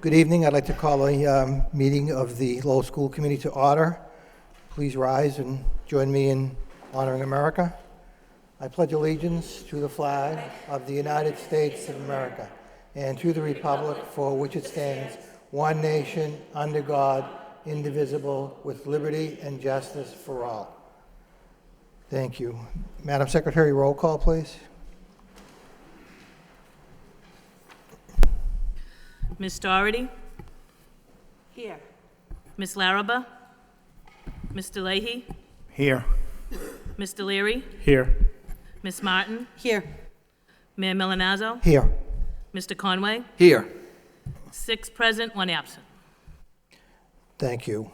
Good evening. I'd like to call a meeting of the Lowell School Committee to order. Please rise and join me in honoring America. I pledge allegiance to the flag of the United States of America and to the republic for which it stands, one nation, under God, indivisible, with liberty and justice for all. Thank you. Madam Secretary, roll call, please. Ms. Doherty? Here. Ms. Larraba? Mr. Leahy? Here. Mr. Leary? Here. Ms. Martin? Here. Mayor Milanazzo? Here. Mr. Conway? Here. 6 present, 1 absent. Thank you.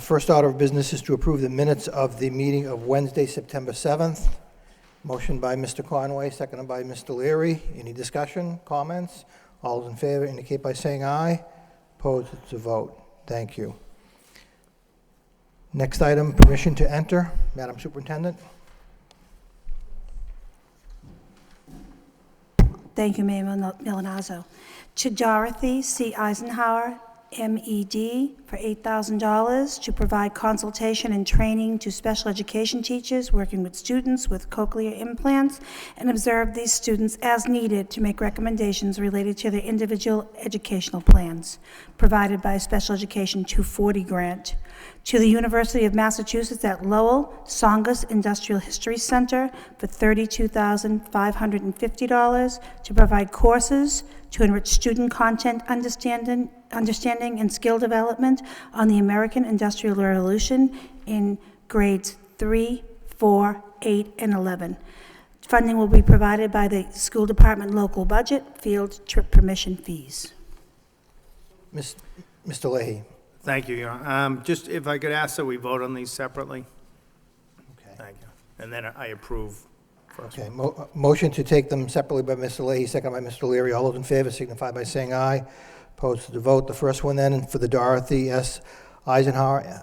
First order of business is to approve the minutes of the meeting of Wednesday, September 7th. Motion by Mr. Conway, seconded by Mr. Leary. Any discussion, comments? All those in favor indicate by saying aye. Opposed, it's a vote. Thank you. Next item, permission to enter. Madam Superintendent. Thank you, Mayor Milanazzo. To Dorothy C. Eisenhower, MED, for $8,000 to provide consultation and training to special education teachers working with students with cochlear implants and observe these students as needed to make recommendations related to their individual educational plans, provided by a Special Education 240 grant. To the University of Massachusetts at Lowell, Songus Industrial History Center for $32,550 to provide courses to enrich student content understanding and skill development on the American Industrial Revolution in grades 3, 4, 8, and 11. Funding will be provided by the school department local budget, field trip permission fees. Mr. Leahy. Thank you, Your Honor. Just if I could ask that we vote on these separately? Okay. Thank you. And then I approve first. Okay. Motion to take them separately by Mr. Leahy, second by Mr. Leary. All those in favor signify by saying aye. Opposed to the vote. The first one then for the Dorothy S. Eisenhower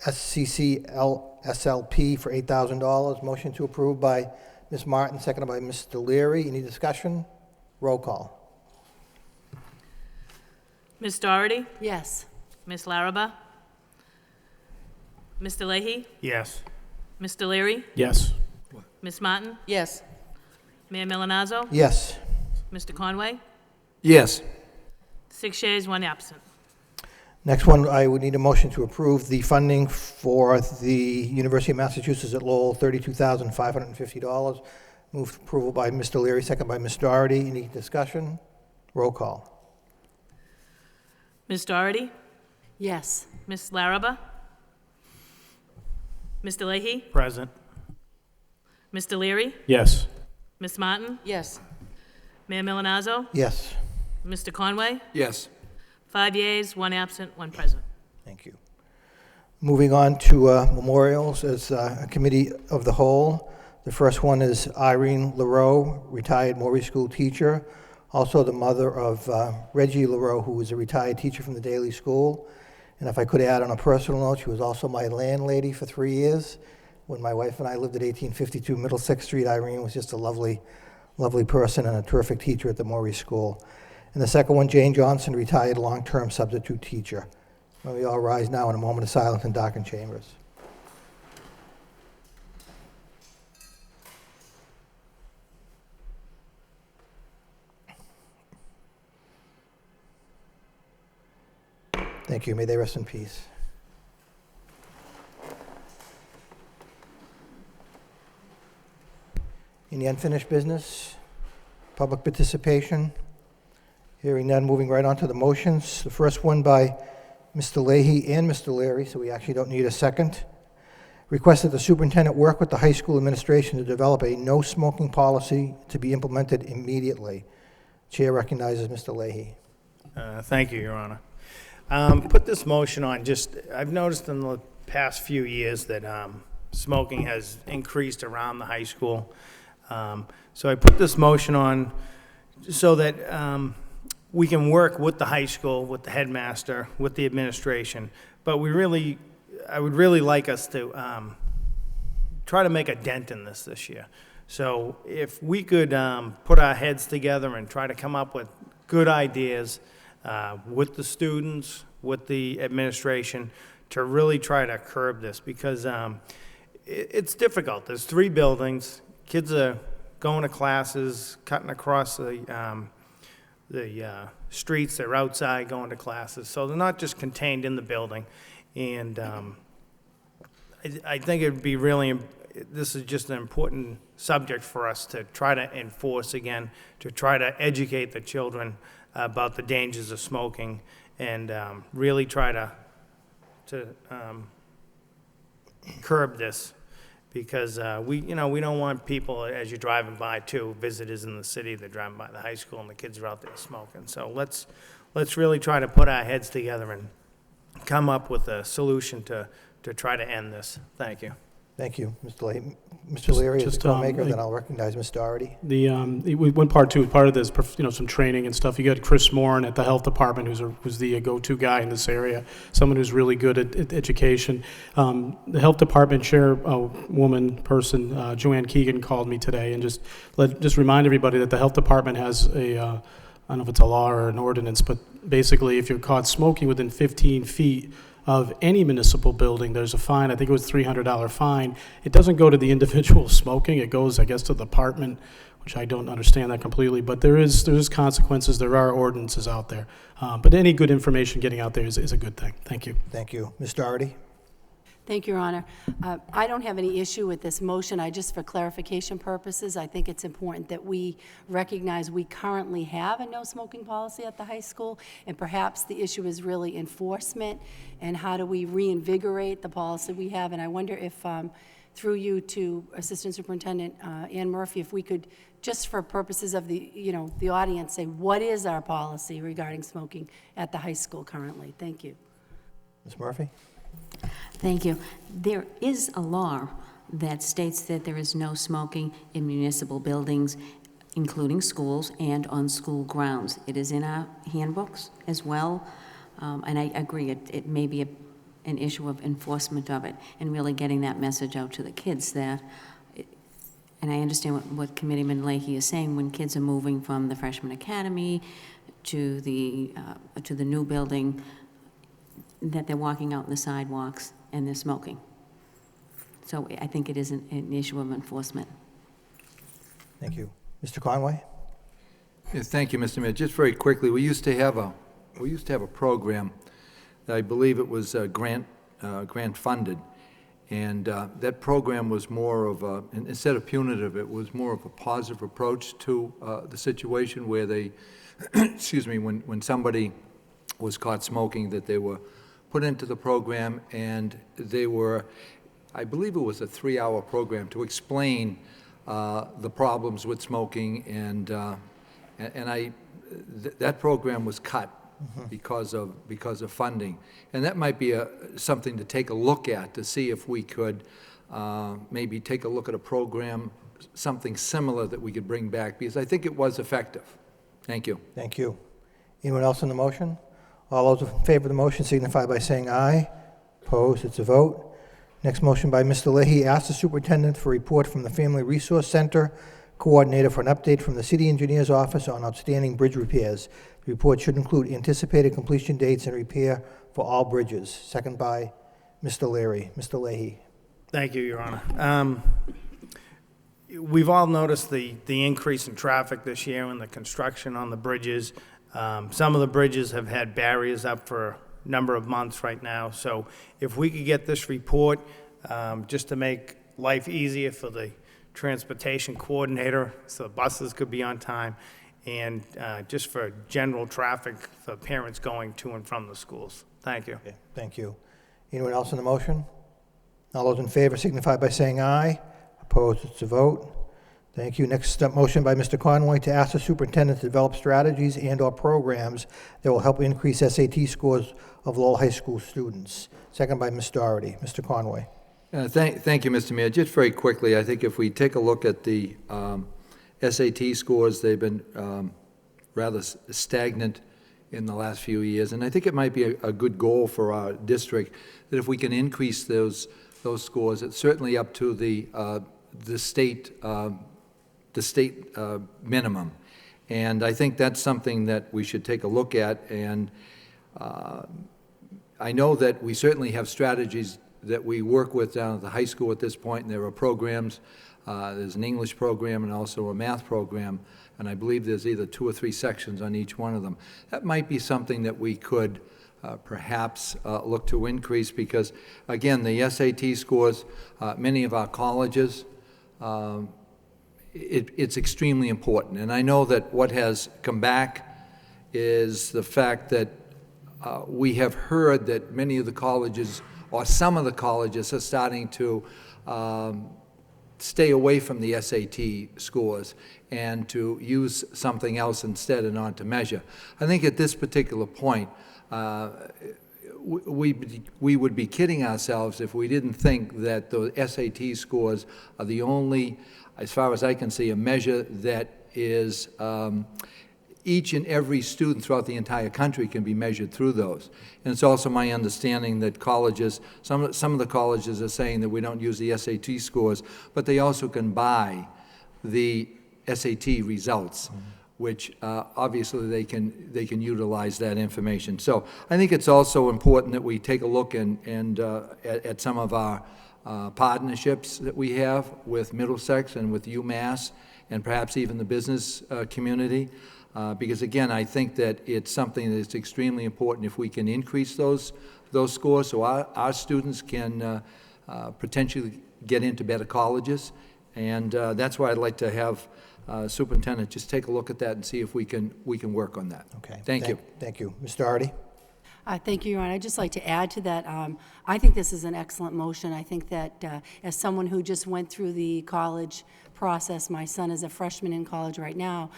SCCL-SLP for $8,000. Motion to approve by Ms. Martin, seconded by Mr. Leary. Any discussion? Roll call. Ms. Doherty? Yes. Ms. Larraba? Mr. Leahy? Yes. Mr. Leary? Yes. Ms. Martin? Yes. Mayor Milanazzo? Yes. Mr. Conway? Yes. 6 yeas, 1 absent. Next one, I would need a motion to approve the funding for the University of Massachusetts at Lowell, $32,550. Move approval by Mr. Leary, second by Ms. Doherty. Any discussion? Roll call. Ms. Doherty? Yes. Ms. Larraba? Mr. Leahy? Present. Mr. Leary? Yes. Ms. Martin? Yes. Mayor Milanazzo? Yes. Mr. Conway? Yes. 5 yeas, 1 absent, 1 present. Thank you. Moving on to memorials as a committee of the whole. The first one is Irene LaRoe, retired Maury School teacher, also the mother of Reggie LaRoe, who was a retired teacher from the Daily School. And if I could add on a personal note, she was also my landlady for 3 years. When my wife and I lived at 1852 Middlesex Street, Irene was just a lovely, lovely person and a terrific teacher at the Maury School. And the second one, Jane Johnson, retired long-term substitute teacher. Well, we all rise now in a moment of silence in darkened chambers. Thank you. May they rest in peace. Any unfinished business? Public participation? Hearing none, moving right on to the motions. The first one by Mr. Leahy and Mr. Leary, so we actually don't need a second. Request that the superintendent work with the high school administration to develop a no smoking policy to be implemented immediately. Chair recognizes Mr. Leahy. Thank you, Your Honor. Put this motion on, I've noticed in the past few years that smoking has increased around the high school. So I put this motion on so that we can work with the high school, with the headmaster, with the administration. But I would really like us to try to make a dent in this year. So if we could put our heads together and try to come up with good ideas with the students, with the administration, to really try to curb this, because it's difficult. There's 3 buildings. Kids are going to classes, cutting across the streets. They're outside going to classes. So they're not just contained in the building. And I think it'd be really, this is just an important subject for us to try to enforce again, to try to educate the children about the dangers of smoking, and really try to curb this, because we don't want people, as you're driving by too, visitors in the city, they're driving by the high school and the kids are out there smoking. So let's really try to put our heads together and come up with a solution to try to end this. Thank you. Thank you, Mr. Leahy. Mr. Leary is the just, co-maker, then I'll recognize Ms. Doherty. One part too, part of this, some training and stuff. You got Chris Moran at the health department, who's the go-to guy in this area, someone who's really good at education. The health department person, Joanne Keegan, called me today and just remind everybody that the health department has I don't know if it's a law or an ordinance, but basically if you're caught smoking within 15 feet of any municipal building, there's a fine. I think it was $300 fine. It doesn't go to the individual smoking. It goes, I guess, to the department, which I don't understand that completely. But there's consequences. There are ordinances out there. But any good information getting out there is a good thing. Thank you. Thank you. Ms. Doherty? Thank you, Your Honor. I don't have any issue with this motion. Just for clarification purposes, I think it's important that we recognize we currently have a no-smoking policy at the high school, and perhaps the issue is really enforcement and how do we reinvigorate the policy we have. And I wonder if, through you to Assistant Superintendent Ann Murphy, if we could, just for purposes of the audience, say what is our policy regarding smoking at the high school currently? Thank you. Ms. Murphy? Thank you. There is a law that states that there is no smoking in municipal buildings, including schools and on school grounds. It is in our handbooks as well, and I agree, it may be an issue of enforcement of it and really getting that message out to the kids that, and I understand what Committeeman Leahy is saying, when kids are moving from the freshman academy to the new building, that they're walking out in the sidewalks and they're smoking. So I think it is an issue of enforcement. Thank you. Mr. Conway? Yes, thank you, Mr. Mayor. Just very quickly, we used to have a program that I believe it was grant funded, and that program was more of a, instead of punitive, it was more of a positive approach to the situation where they, excuse me, when somebody was caught smoking, that they were put into the program, and they were, I believe it was a 3-hour program to explain the problems with smoking, and that program was cut because of funding, and that might be something to take a look at to see if we could maybe take a look at a program, something similar that we could bring back, because I think it was effective. Thank you. Thank you. Anyone else on the motion? All those in favor of the motion signify by saying aye. Opposed? It's a vote. Next motion by Mr. Leahy. Ask the superintendent for a report from the Family Resource Center coordinator for an update from the city engineer's office on outstanding bridge repairs. The report should include anticipated completion dates and repair for all bridges. Second by Mr. Leary. Mr. Leahy. Thank you, Your Honor. We've all noticed the increase in traffic this year and the construction on the bridges. Some of the bridges have had barriers up for a number of months right now. So if we could get this report, just to make life easier for the transportation coordinator, so the buses could be on time, and just for general traffic for parents going to and from the schools. Thank you. Okay, thank you. Anyone else on the motion? All those in favor signify by saying aye. Opposed? It's a vote. Thank you. Next motion by Mr. Conway to ask the superintendent to develop strategies and/or programs that will help increase SAT scores of Lowell High School students. Second by Ms. Doherty. Mr. Conway. Thank you, Mr. Mayor. Just very quickly, I think if we take a look at the SAT scores, they've been rather stagnant in the last few years, and I think it might be a good goal for our district that if we can increase those scores, it's certainly up to the state minimum, And I think that's something that we should take a look at, and I know that we certainly have strategies that we work with down at the high school at this point, and there are programs. There's an English program and also a math program, and I believe there's either 2 or 3 sections on each one of them. That might be something that we could perhaps look to increase, because, again, the SAT scores, many of our colleges, it's extremely important. And I know that what has come back is the fact that we have heard that many of the colleges, or some of the colleges, are starting to stay away from the SAT scores and to use something else instead and not to measure. I think at this particular point, we would be kidding ourselves if we didn't think that the SAT scores are the only, as far as I can see, a measure that is each and every student throughout the entire country can be measured through those. And it's also my understanding that colleges, some of the colleges are saying that we don't use the SAT scores, but they also can buy the SAT results, which obviously they can utilize that information. So I think it's also important that we take a look at some of our partnerships that we have with Middlesex and with UMass, and perhaps even the business community. Because again, I think that it's something that's extremely important if we can increase those scores, so our students can potentially get into better colleges. And that's why I'd like to have Superintendent just take a look at that and see if we can work on that. Okay. Thank you. Thank you. Mr. Hardy? Thank you, Your Honor. I'd just like to add to that. I think this is an excellent motion. I think that as someone who just went through the college process, my son is a freshman in college right now,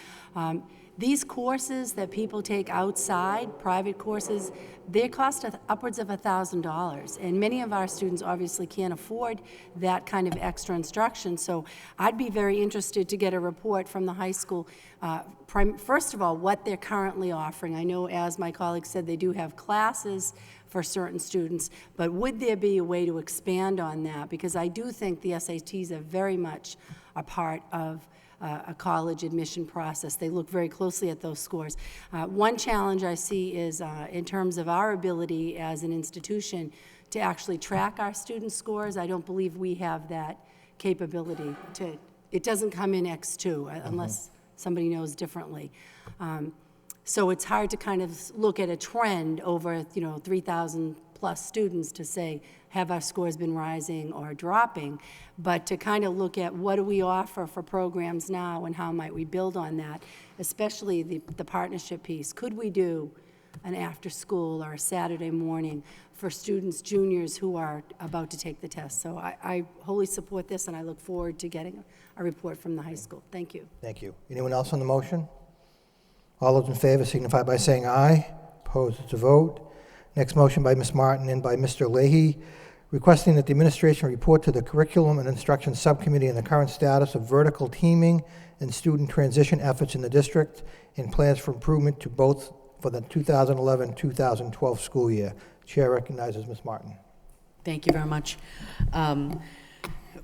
these courses that people take outside, private courses, they cost upwards of $1,000. And many of our students obviously can't afford that kind of extra instruction. So I'd be very interested to get a report from the high school, first of all, what they're currently offering. I know, as my colleague said, they do have classes for certain students, but would there be a way to expand on that? Because I do think the SATs are very much a part of a college admission process. They look very closely at those scores. One challenge I see is in terms of our ability as an institution to actually track our students' scores. I don't believe we have that capability to, it doesn't come in X2 unless somebody knows differently. So it's hard to kind of look at a trend over 3,000 plus students to say, have our scores been rising or dropping? But to kind of look at what do we offer for programs now and how might we build on that, especially the partnership piece. Could we do an after school or a Saturday morning for students, juniors who are about to take the test? So I wholly support this, and I look forward to getting a report from the high school. Thank you. Thank you. Anyone else on the motion? All those in favor signify by saying aye. Opposed, it's a vote. Next motion by Ms. Martin and by Mr. Leahy, requesting that the administration report to the Curriculum and Instruction Subcommittee on the current status of vertical teaming and student transition efforts in the district and plans for improvement to both for the 2011-2012 school year. Chair recognizes Ms. Martin. Thank you very much.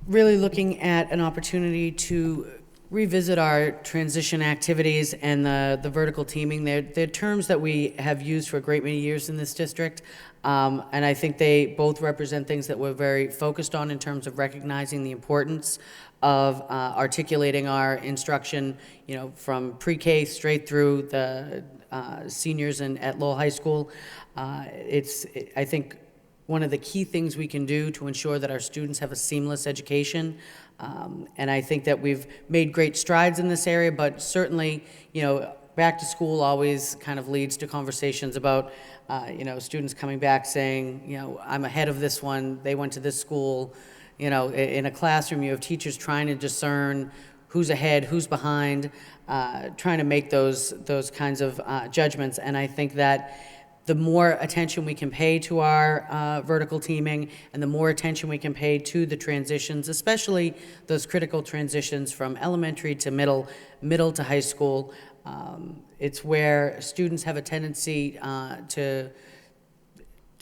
Really looking at an opportunity to revisit our transition activities and the vertical teaming. They're terms that we have used for a great many years in this district, and I think they both represent things that we're very focused on in terms of recognizing the importance of articulating our instruction, from pre-K straight through the seniors at Lowell High School. I think one of the key things we can do to ensure that our students have a seamless education. And I think that we've made great strides in this area, but certainly, back to school always kind of leads to conversations about, students coming back saying, I'm ahead of this one, they went to this school. In a classroom, you have teachers trying to discern who's ahead, who's behind, trying to make those kinds of judgments. And I think that the more attention we can pay to our vertical teaming and the more attention we can pay to the transitions, especially those critical transitions from elementary to middle to high school, it's where students have a tendency to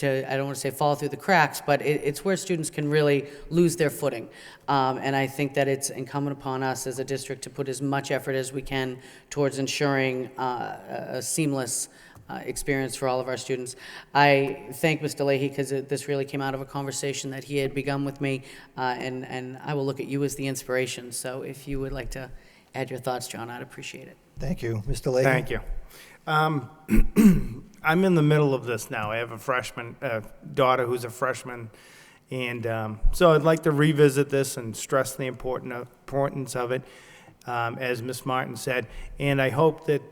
I don't want to say fall through the cracks, but it's where students can really lose their footing. And I think that it's incumbent upon us as a district to put as much effort as we can towards ensuring a seamless experience for all of our students. I thank Mr. Leahy because this really came out of a conversation that he had begun with me, and I will look at you as the inspiration. So if you would like to add your thoughts, John, I'd appreciate it. Thank you. Mr. Leahy? Thank you. I'm in the middle of this now. I have a daughter who's a freshman, and so I'd like to revisit this and stress the importance of it, as Ms. Martin said. And I hope that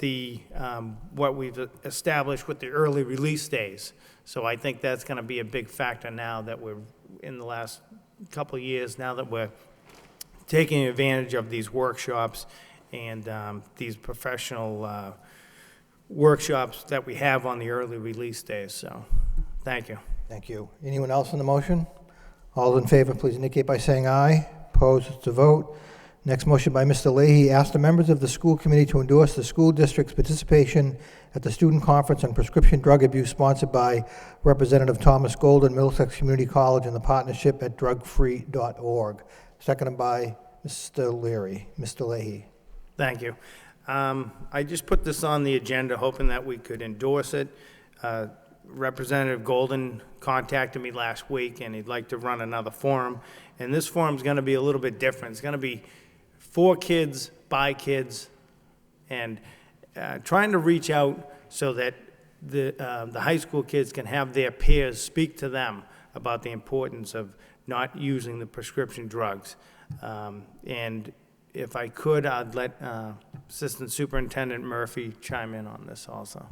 what we've established with the early release days, so I think that's going to be a big factor now that we're in the last couple of years, now that we're taking advantage of these workshops and these professional workshops that we have on the early release days. So, thank you. Thank you. Anyone else on the motion? All in favor, please indicate by saying aye. Opposed, it's a vote. Next motion by Mr. Leahy, ask the members of the school committee to endorse the school district's participation at the student conference on prescription drug abuse sponsored by Representative Thomas Golden, Middlesex Community College, and the partnership at drugfree.org. Seconded by Mr. Leary. Mr. Leahy. Thank you. I just put this on the agenda hoping that we could endorse it. Representative Golden contacted me last week, and he'd like to run another forum. And this forum's going to be a little bit different. It's going to be for kids, by kids, and trying to reach out so that the high school kids can have their peers speak to them about the importance of not using the prescription drugs. And if I could, I'd let Assistant Superintendent Murphy chime in on this also.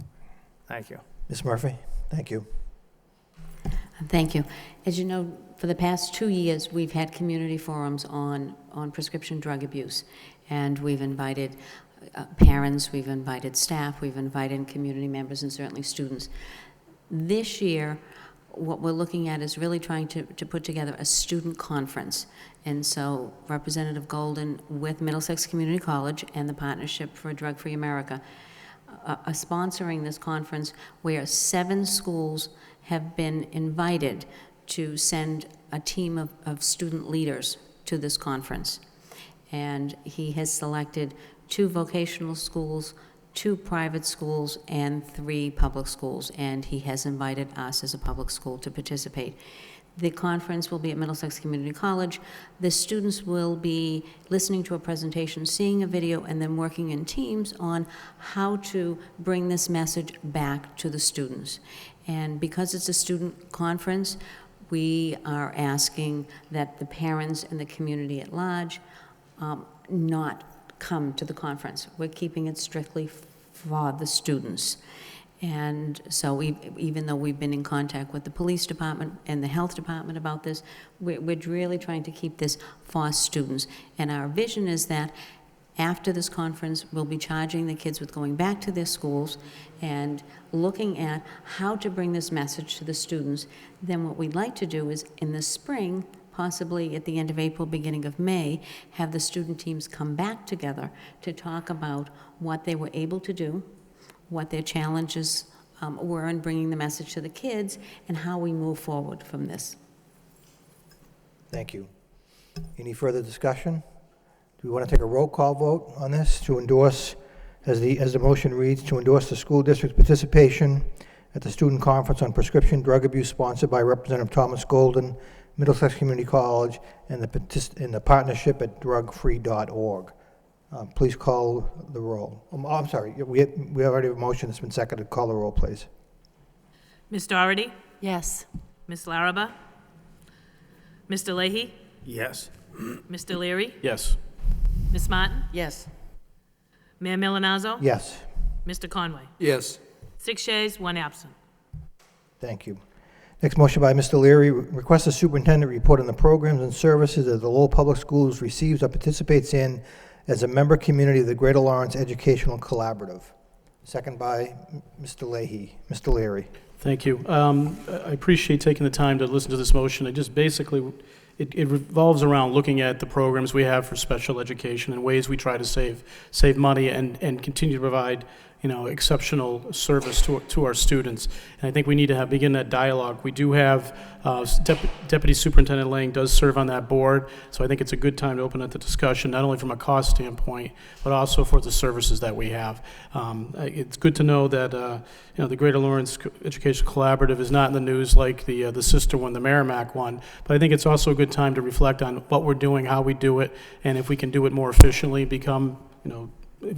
Thank you. Ms. Murphy, thank you. Thank you. As you know, for the past 2 years, we've had community forums on prescription drug abuse, and we've invited parents, we've invited staff, we've invited community members, and certainly students. This year, what we're looking at is really trying to put together a student conference. And so Representative Golden with Middlesex Community College and the Partnership for Drug-Free America are sponsoring this conference where 7 schools have been invited to send a team of student leaders to this conference. And he has selected 2 vocational schools, 2 private schools, and 3 public schools, and he has invited us as a public school to participate. The conference will be at Middlesex Community College. The students will be listening to a presentation, seeing a video, and then working in teams on how to bring this message back to the students. And because it's a student conference, we are asking that the parents and the community at large not come to the conference. We're keeping it strictly for the students. And so even though we've been in contact with the police department and the health department about this, we're really trying to keep this for students. And our vision is that after this conference, we'll be charging the kids with going back to their schools and looking at how to bring this message to the students. Then what we'd like to do is in the spring, possibly at the end of April, beginning of May, have the student teams come back together to talk about what they were able to do, what their challenges were in bringing the message to the kids, and how we move forward from this. Thank you. Any further discussion? Do we want to take a roll call vote on this to endorse, as the motion reads, to endorse the school district's participation at the student conference on prescription drug abuse sponsored by Representative Thomas Golden, Middlesex Community College, and the partnership at drugfree.org. Please call the roll. I'm sorry, we already have a motion that's been seconded. Call the roll, please. Ms. Doherty? Yes. Ms. Larraba? Mr. Leahy? Yes. Mr. Leary? Yes. Ms. Martin? Yes. Mayor Milonazo? Yes, Mr. Conway? Yes. 6 yeas, 1 absent. thank you. Next motion by Mr. Leary, request the superintendent report on the programs and services that the Lowell Public Schools receives or participates in as a member community of the Greater Lawrence Educational Collaborative. Second by Mr. Leahy. Mr. Leary. Thank you. I appreciate taking the time to listen to this motion. It just basically, it revolves around looking at the programs we have for special education and ways we try to save money and continue to provide, exceptional service to our students. And I think we need to begin that dialogue. We do have, Deputy Superintendent Lang does serve on that board, so I think it's a good time to open up the discussion, not only from a cost standpoint, but also for the services that we have. It's good to know that, the Greater Lawrence Education Collaborative is not in the news like the sister one, the Merrimack one, but I think it's also a good time to reflect on what we're doing, how we do it, and if we can do it more efficiently, if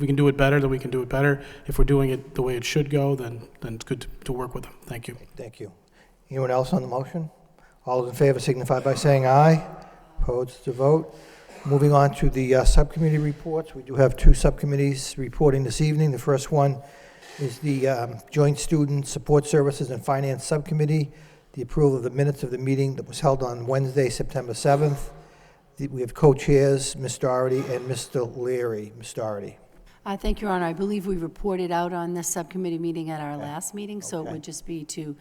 we can do it better, then we can do it better. If we're doing it the way it should go, then it's good to work with them. Thank you. Thank you. Anyone else on the motion? All those in favor signify by saying aye. Opposed to vote. Moving on to the subcommittee reports. We do have two subcommittees reporting this evening. The first one is the Joint Student Support Services and Finance Subcommittee, the approval of the minutes of the meeting that was held on Wednesday, September 7th. We have co-chairs, Ms. Doherty and Mr. Leary. Ms. Doherty. Thank you, Your Honor. I believe we reported out on this subcommittee meeting at our last meeting, so it would just be to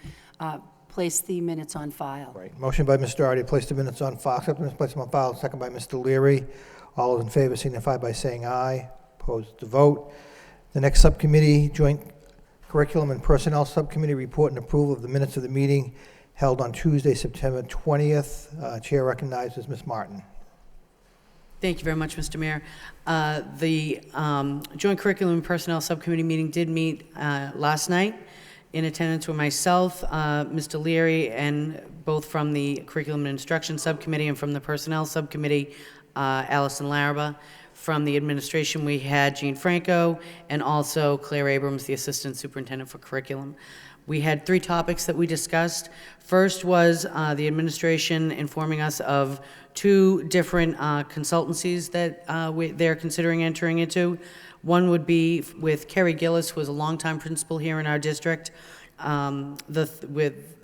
place the minutes on file. Right. Motion by Ms. Doherty to place the minutes on file. Place them on file. Second by Mr. Leary. All those in favor signify by saying aye. Opposed to vote. The next subcommittee, Joint Curriculum and Personnel Subcommittee, report and approval of the minutes of the meeting held on Tuesday, September 20th. Chair recognizes Ms. Martin. Thank you very much, Mr. Mayor. The Joint Curriculum and Personnel Subcommittee meeting did meet last night. In attendance were myself, Mr. Leary, and both from the Curriculum and Instruction Subcommittee and from the Personnel Subcommittee, Allison Laraba. From the administration, we had Jean Franco and also Claire Abrams, the Assistant Superintendent for Curriculum. We had three topics that we discussed. First was the administration informing us of two different consultancies that they're considering entering into. One would be with Kerry Gillis, who is a longtime principal here in our district.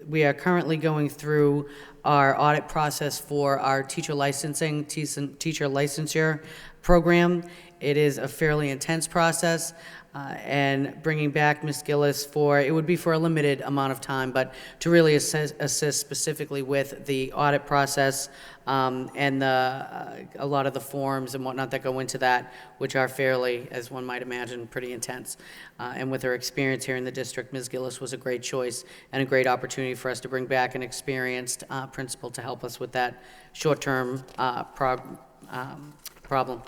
We are currently going through our audit process for our teacher licensing, teacher licensure program. It is a fairly intense process. And bringing back Ms. Gillis it would be for a limited amount of time, but to really assist specifically with the audit process and a lot of the forms and whatnot that go into that, which are fairly, as one might imagine, pretty intense. And with her experience here in the district, Ms. Gillis was a great choice and a great opportunity for us to bring back an experienced principal to help us with that short-term problem.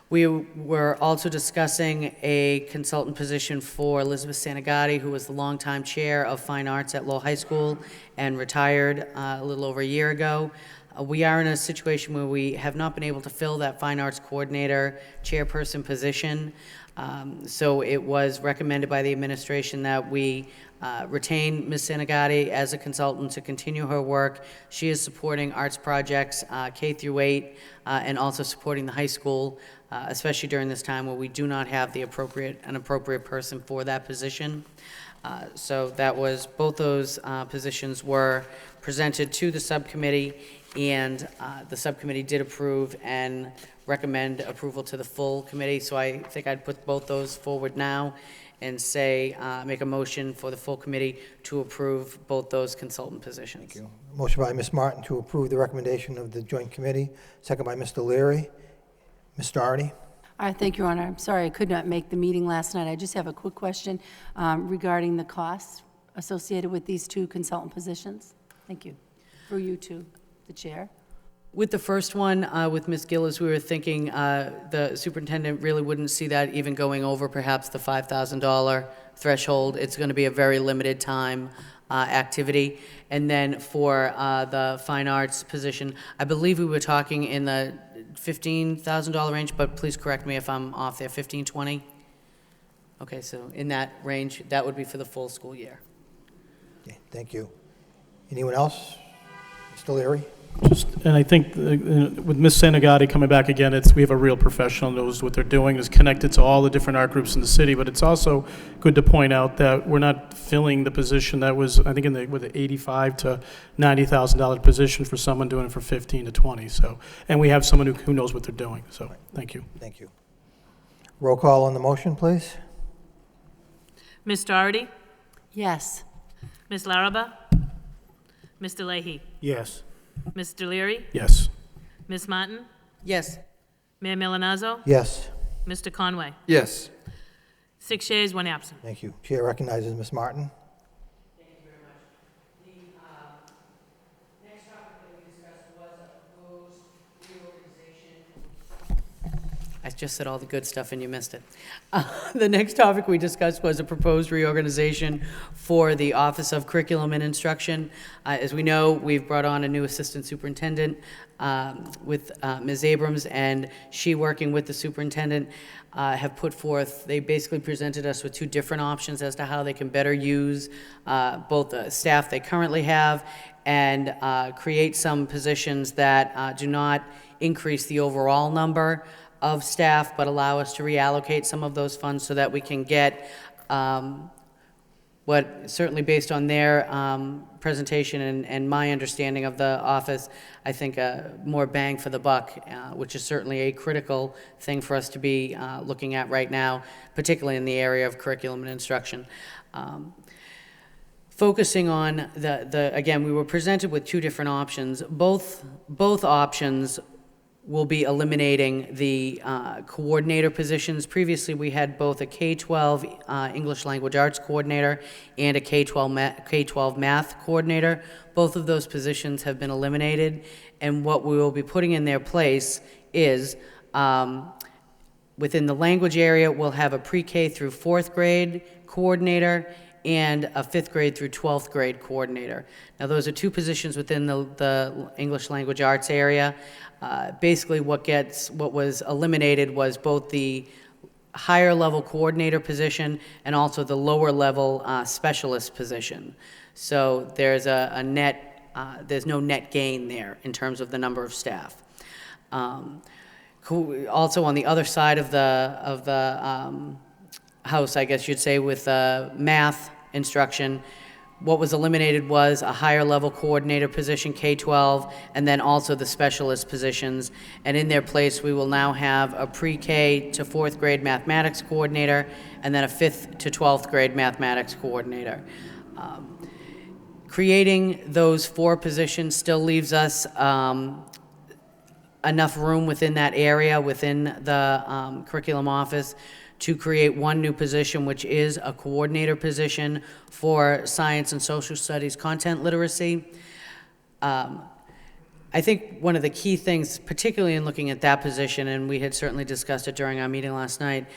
We were also discussing a consultant position for Elizabeth Sanagati, who was the longtime chair of Fine Arts at Lowell High School and retired a little over a year ago. We are in a situation where we have not been able to fill that Fine Arts Coordinator chairperson position. So it was recommended by the administration that we retain Ms. Sanagati as a consultant to continue her work. She is supporting arts projects K through 8 and also supporting the high school, especially during this time where we do not have an appropriate person for that position. So that was, both those positions were presented to the subcommittee, and the subcommittee did approve and recommend approval to the full committee. So I think I'd put both those forward now and say, make a motion for the full committee to approve both those consultant positions. Thank you. Motion by Ms. Martin to approve the recommendation of the joint committee. Second by Mr. Leary. Ms. Doherty. All right, thank you, Your Honor. I'm sorry I could not make the meeting last night. I just have a quick question regarding the costs associated with these two consultant positions. Thank you. For you two, the chair. With the first one, with Ms. Gillis, we were thinking the superintendent really wouldn't see that even going over perhaps the $5,000 threshold. It's going to be a very limited time activity. And then for the fine arts position, I believe we were talking in the $15,000 range, but please correct me if I'm off there, 15, 20? Okay, so in that range, that would be for the full school year. Okay, thank you. Anyone else? Mr. Leary? And I think with Ms. Sanagati coming back again, we have a real professional, knows what they're doing, is connected to all the different art groups in the city, but it's also good to point out that we're not filling the position that was, I think, with the $85,000 to $90,000 position for someone doing it for 15 to 20. So, and we have someone who knows what they're doing. So, thank you. Thank you. Roll call on the motion, please. Ms. Doherty? Yes. Ms. Larraba? Mr. Leahy? Yes. Mr. Leary? Yes. Ms. Martin? Yes. Mayor Milanazzo? Yes. Mr. Conway? Yes. 6 yeas, 1 absent. Thank you. Chair recognizes Ms. Martin. Next topic that we discussed was a proposed reorganization. I just said all the good stuff and you missed it. The next topic we discussed was a proposed reorganization for the Office of Curriculum and Instruction. As we know, we've brought on a new assistant superintendent with Ms. Abrams, and she, working with the superintendent, have put forth, they basically presented us with two different options as to how they can better use both the staff they currently have and create some positions that do not increase the overall number of staff, but allow us to reallocate some of those funds so that we can get what, certainly based on their presentation and my understanding of the office, I think more bang for the buck, which is certainly a critical thing for us to be looking at right now, particularly in the area of curriculum and instruction. Focusing on again, we were presented with two different options. Both options will be eliminating the coordinator positions. Previously, we had both a K-12 English Language Arts coordinator and a K-12 math coordinator. Both of those positions have been eliminated, and what we will be putting in their place is, within the language area, we'll have a pre-K through 4th grade coordinator and a 5th grade through 12th grade coordinator. Now, those are two positions within the English Language Arts area. Basically, what was eliminated was both the higher level coordinator position and also the lower level specialist position. So there's there's no net gain there in terms of the number of staff. Also, on the other side of the house, I guess you'd say, with math instruction, what was eliminated was a higher level coordinator position, K-12, and then also the specialist positions. And in their place, we will now have a pre-K to 4th grade mathematics coordinator and then a 5th to 12th grade mathematics coordinator. Creating those 4 positions still leaves us enough room within that area, within the curriculum office, to create one new position, which is a coordinator position for science and social studies content literacy. I think one of the key things, particularly in looking at that position, and we had certainly discussed it during our meeting last night,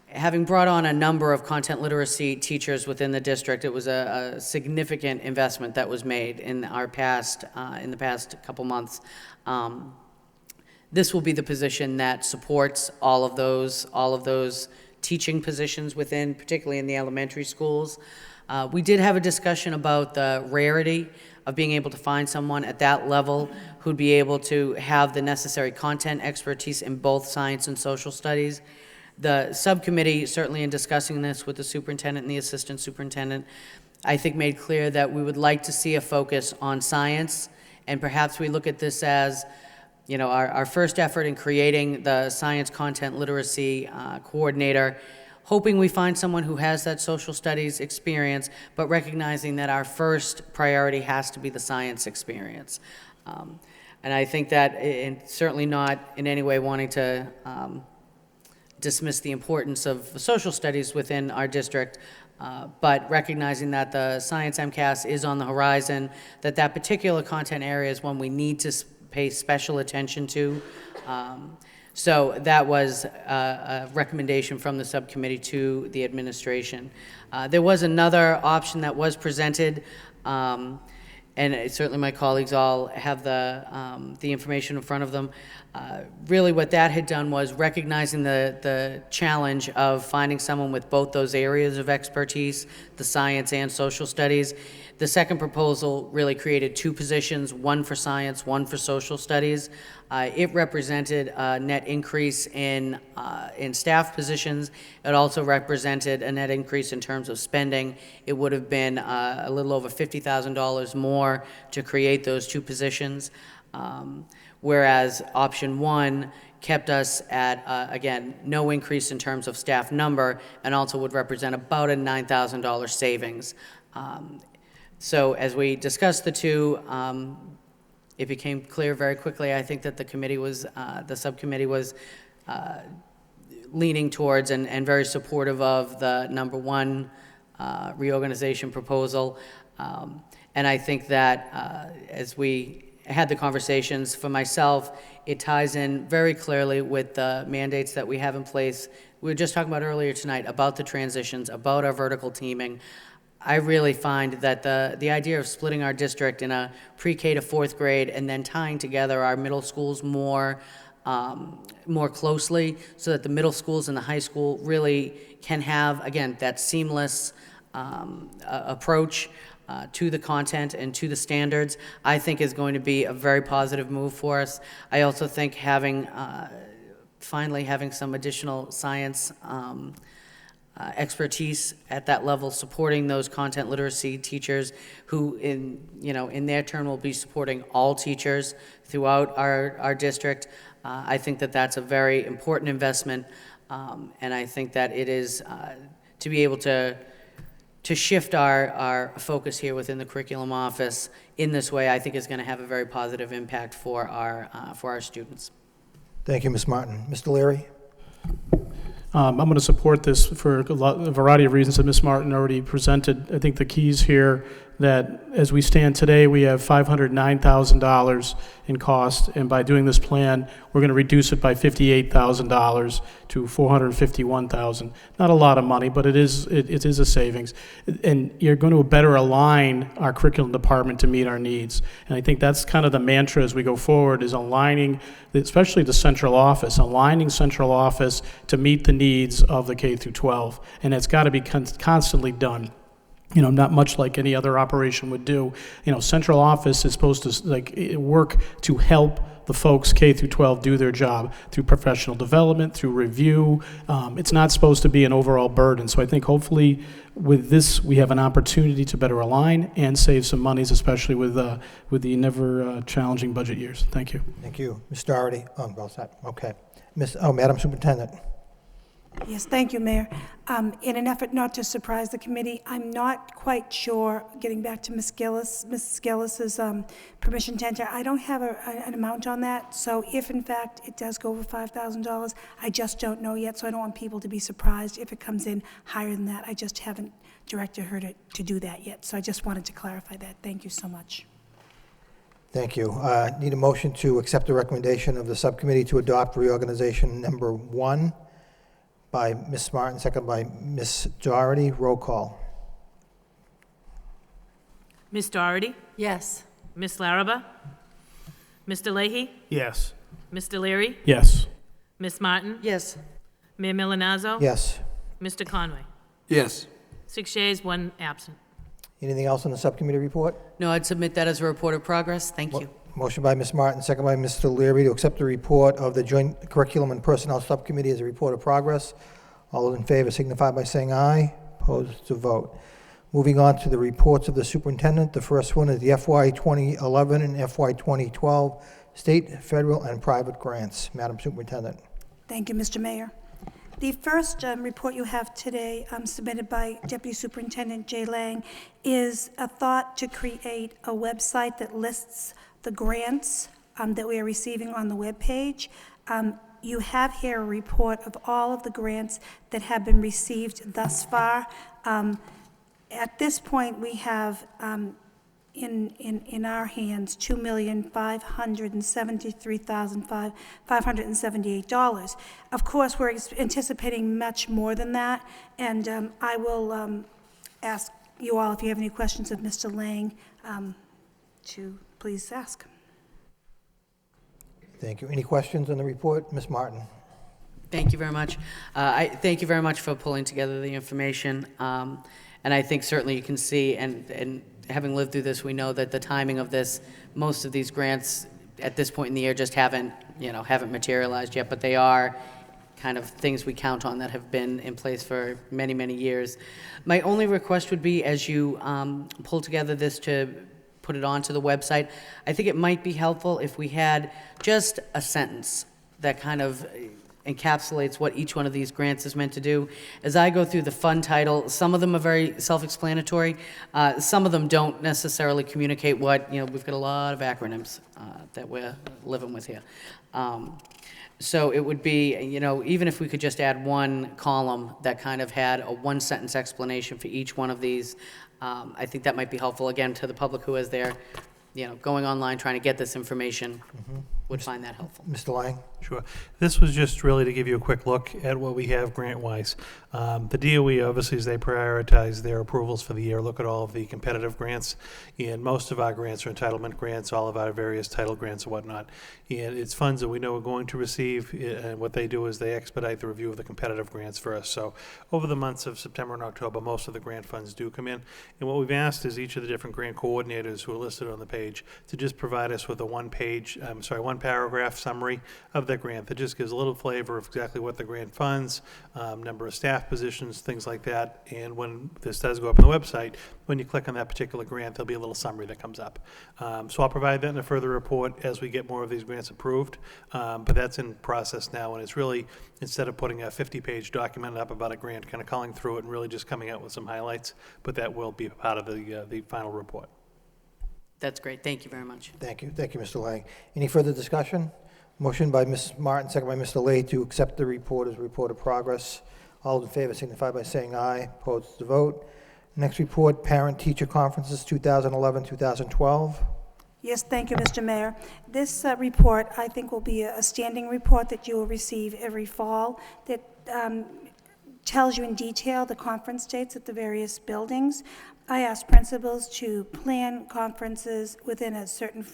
having brought on a number of content literacy teachers within the district, it was a significant investment that was made in the past couple months. This will be the position that supports all of those teaching positions within, particularly in the elementary schools. We did have a discussion about the rarity of being able to find someone at that level who'd be able to have the necessary content expertise in both science and social studies. The subcommittee, certainly in discussing this with the superintendent and the assistant superintendent, I think made clear that we would like to see a focus on science, and perhaps we look at this as, you know, our first effort in creating the science content literacy coordinator, hoping we find someone who has that social studies experience, but recognizing that our first priority has to be the science experience. And I think that, certainly not in any way wanting to dismiss the importance of social studies within our district, but recognizing that the science MCAS is on the horizon, that particular content area is one we need to pay special attention to. So that was a recommendation from the subcommittee to the administration. There was another option that was presented, and certainly my colleagues all have the information in front of them. Really what that had done was recognizing the challenge of finding someone with both those areas of expertise, the science and social studies. The second proposal really created 2 positions, one for science, one for social studies. It represented a net increase in staff positions. It also represented a net increase in terms of spending. It would have been a little over $50,000 more to create those 2 positions, whereas option 1 kept us at, again, no increase in terms of staff number, and also would represent about a $9,000 savings. So as we discussed the 2, it became clear very quickly, I think, that the subcommittee was leaning towards and very supportive of the number one reorganization proposal. And I think that as we had the conversations, for myself, it ties in very clearly with the mandates that we have in place. We were just talking about earlier tonight about the transitions, about our vertical teaming. I really find that the idea of splitting our district in a pre-K to fourth grade and then tying together our middle schools more closely so that the middle schools and the high school really can have, again, that seamless approach to the content and to the standards, I think is going to be a very positive move for us. I also think finally having some additional science expertise at that level, supporting those content literacy teachers who in their turn will be supporting all teachers throughout our district. I think that that's a very important investment, and I think that it is to be able to shift our focus here within the curriculum office in this way, I think is going to have a very positive impact for our students. Thank you, Ms. Martin. Mr. Leary? I'm going to support this for a variety of reasons that Ms. Martin already presented. I think the keys here that as we stand today, we have $509,000 in cost, and by doing this plan, we're going to reduce it by $58,000 to $451,000. Not a lot of money, but it is a savings. And you're going to better align our curriculum department to meet our needs. And I think that's kind of the mantra as we go forward, is aligning, especially the central office, aligning central office to meet the needs of the K through 12. And it's got to be constantly done. Not much like any other operation would do. Central office is supposed to work to help the folks K through 12 do their job through professional development, through review. It's not supposed to be an overall burden. So I think hopefully with this we have an opportunity to better align and save some monies, especially with the never challenging budget years. Thank you. Thank you. Ms. Doherty? Oh, well said. Okay. Madam Superintendent? Yes, thank you, Mayor. In an effort not to surprise the committee, I'm not quite sure, getting back to Ms. Gillis's permission to enter, I don't have an amount on that, so if in fact it does go over $5,000, I just don't know yet, so I don't want people to be surprised if it comes in higher than that. I just haven't directed her to do that yet, so I just wanted to clarify that. Thank you so much. Thank you. Need a motion to accept the recommendation of the subcommittee to adopt reorganization number 1 by Ms. Martin, second by Ms. Doherty. Roll call. Ms. Doherty? Yes. Ms. Larraba? Mr. Leahy? Yes. Mr. Leary? Yes. Ms. Martin? Yes. Mayor Milanazzo? Yes. Mr. Conway? Yes. 6 yeas, 1 absent. Anything else on the subcommittee report? No, I'd submit that as a report of progress. Thank you. Motion by Ms. Martin, second by Mr. Leary to accept the report of the Joint Curriculum and Personnel Subcommittee as a report of progress. All those in favor signify by saying aye. Opposed to vote. Moving on to the reports of the superintendent. The first one is the FY 2011 and FY 2012 state, federal, and private grants. Madam Superintendent. Thank you, Mr. Mayor. The first report you have today, submitted by Deputy Superintendent Jay Lang, is a thought to create a website that lists the grants that we are receiving on the webpage. You have here a report of all of the grants that have been received thus far. At this point, we have in our hands $2,573,578. Of course, we're anticipating much more than that, and I will ask you all if you have any questions of Mr. Lang to please ask. Thank you. Any questions on the report? Ms. Martin. Thank you very much. I thank you very much for pulling together the information. And I think certainly you can see, and having lived through this, we know that the timing of this, most of these grants at this point in the year just haven't materialized yet, but they are kind of things we count on that have been in place for many, many years. My only request would be, as you pull together this to put it onto the website, I think it might be helpful if we had just a sentence that kind of encapsulates what each one of these grants is meant to do. As I go through the fund title, some of them are very self-explanatory. Some of them don't necessarily communicate what, we've got a lot of acronyms that we're living with here. So it would be, even if we could just add one column that kind of had a one-sentence explanation for each one of these, I think that might be helpful, again, to the public who is there, going online, trying to get this information, would find that helpful. Mr. Lang? Sure. This was just really to give you a quick look at what we have grant-wise. The DOE, obviously, as they prioritize their approvals for the year, look at all of the competitive grants, and most of our grants are entitlement grants, all of our various title grants and whatnot. And it's funds that we know we're going to receive, and what they do is they expedite the review of the competitive grants for us. So over the months of September and October, most of the grant funds do come in. And what we've asked is each of the different grant coordinators who are listed on the page to just provide us with a one paragraph summary of the grant that just gives a little flavor of exactly what the grant funds, number of staff positions, things like that. And when this does go up on the website, when you click on that particular grant, there'll be a little summary that comes up. So I'll provide that in a further report as we get more of these grants approved. But that's in process now, and it's really, instead of putting a 50-page document up about a grant, kind of calling through it and really just coming out with some highlights. But that will be part of the final report. That's great. Thank you very much. Thank you. Thank you, Mr. Lang. Any further discussion? Motion by Ms. Martin, second by Mr. Lay to accept the report as a report of progress. All in favor signify by saying aye. Opposed to vote. Next report, Parent-Teacher Conferences 2011-2012. Yes, thank you, Mr. Mayor. This report, I think, will be a standing report that you will receive every fall that tells you in detail the conference dates at the various buildings. I asked principals to plan conferences within a certain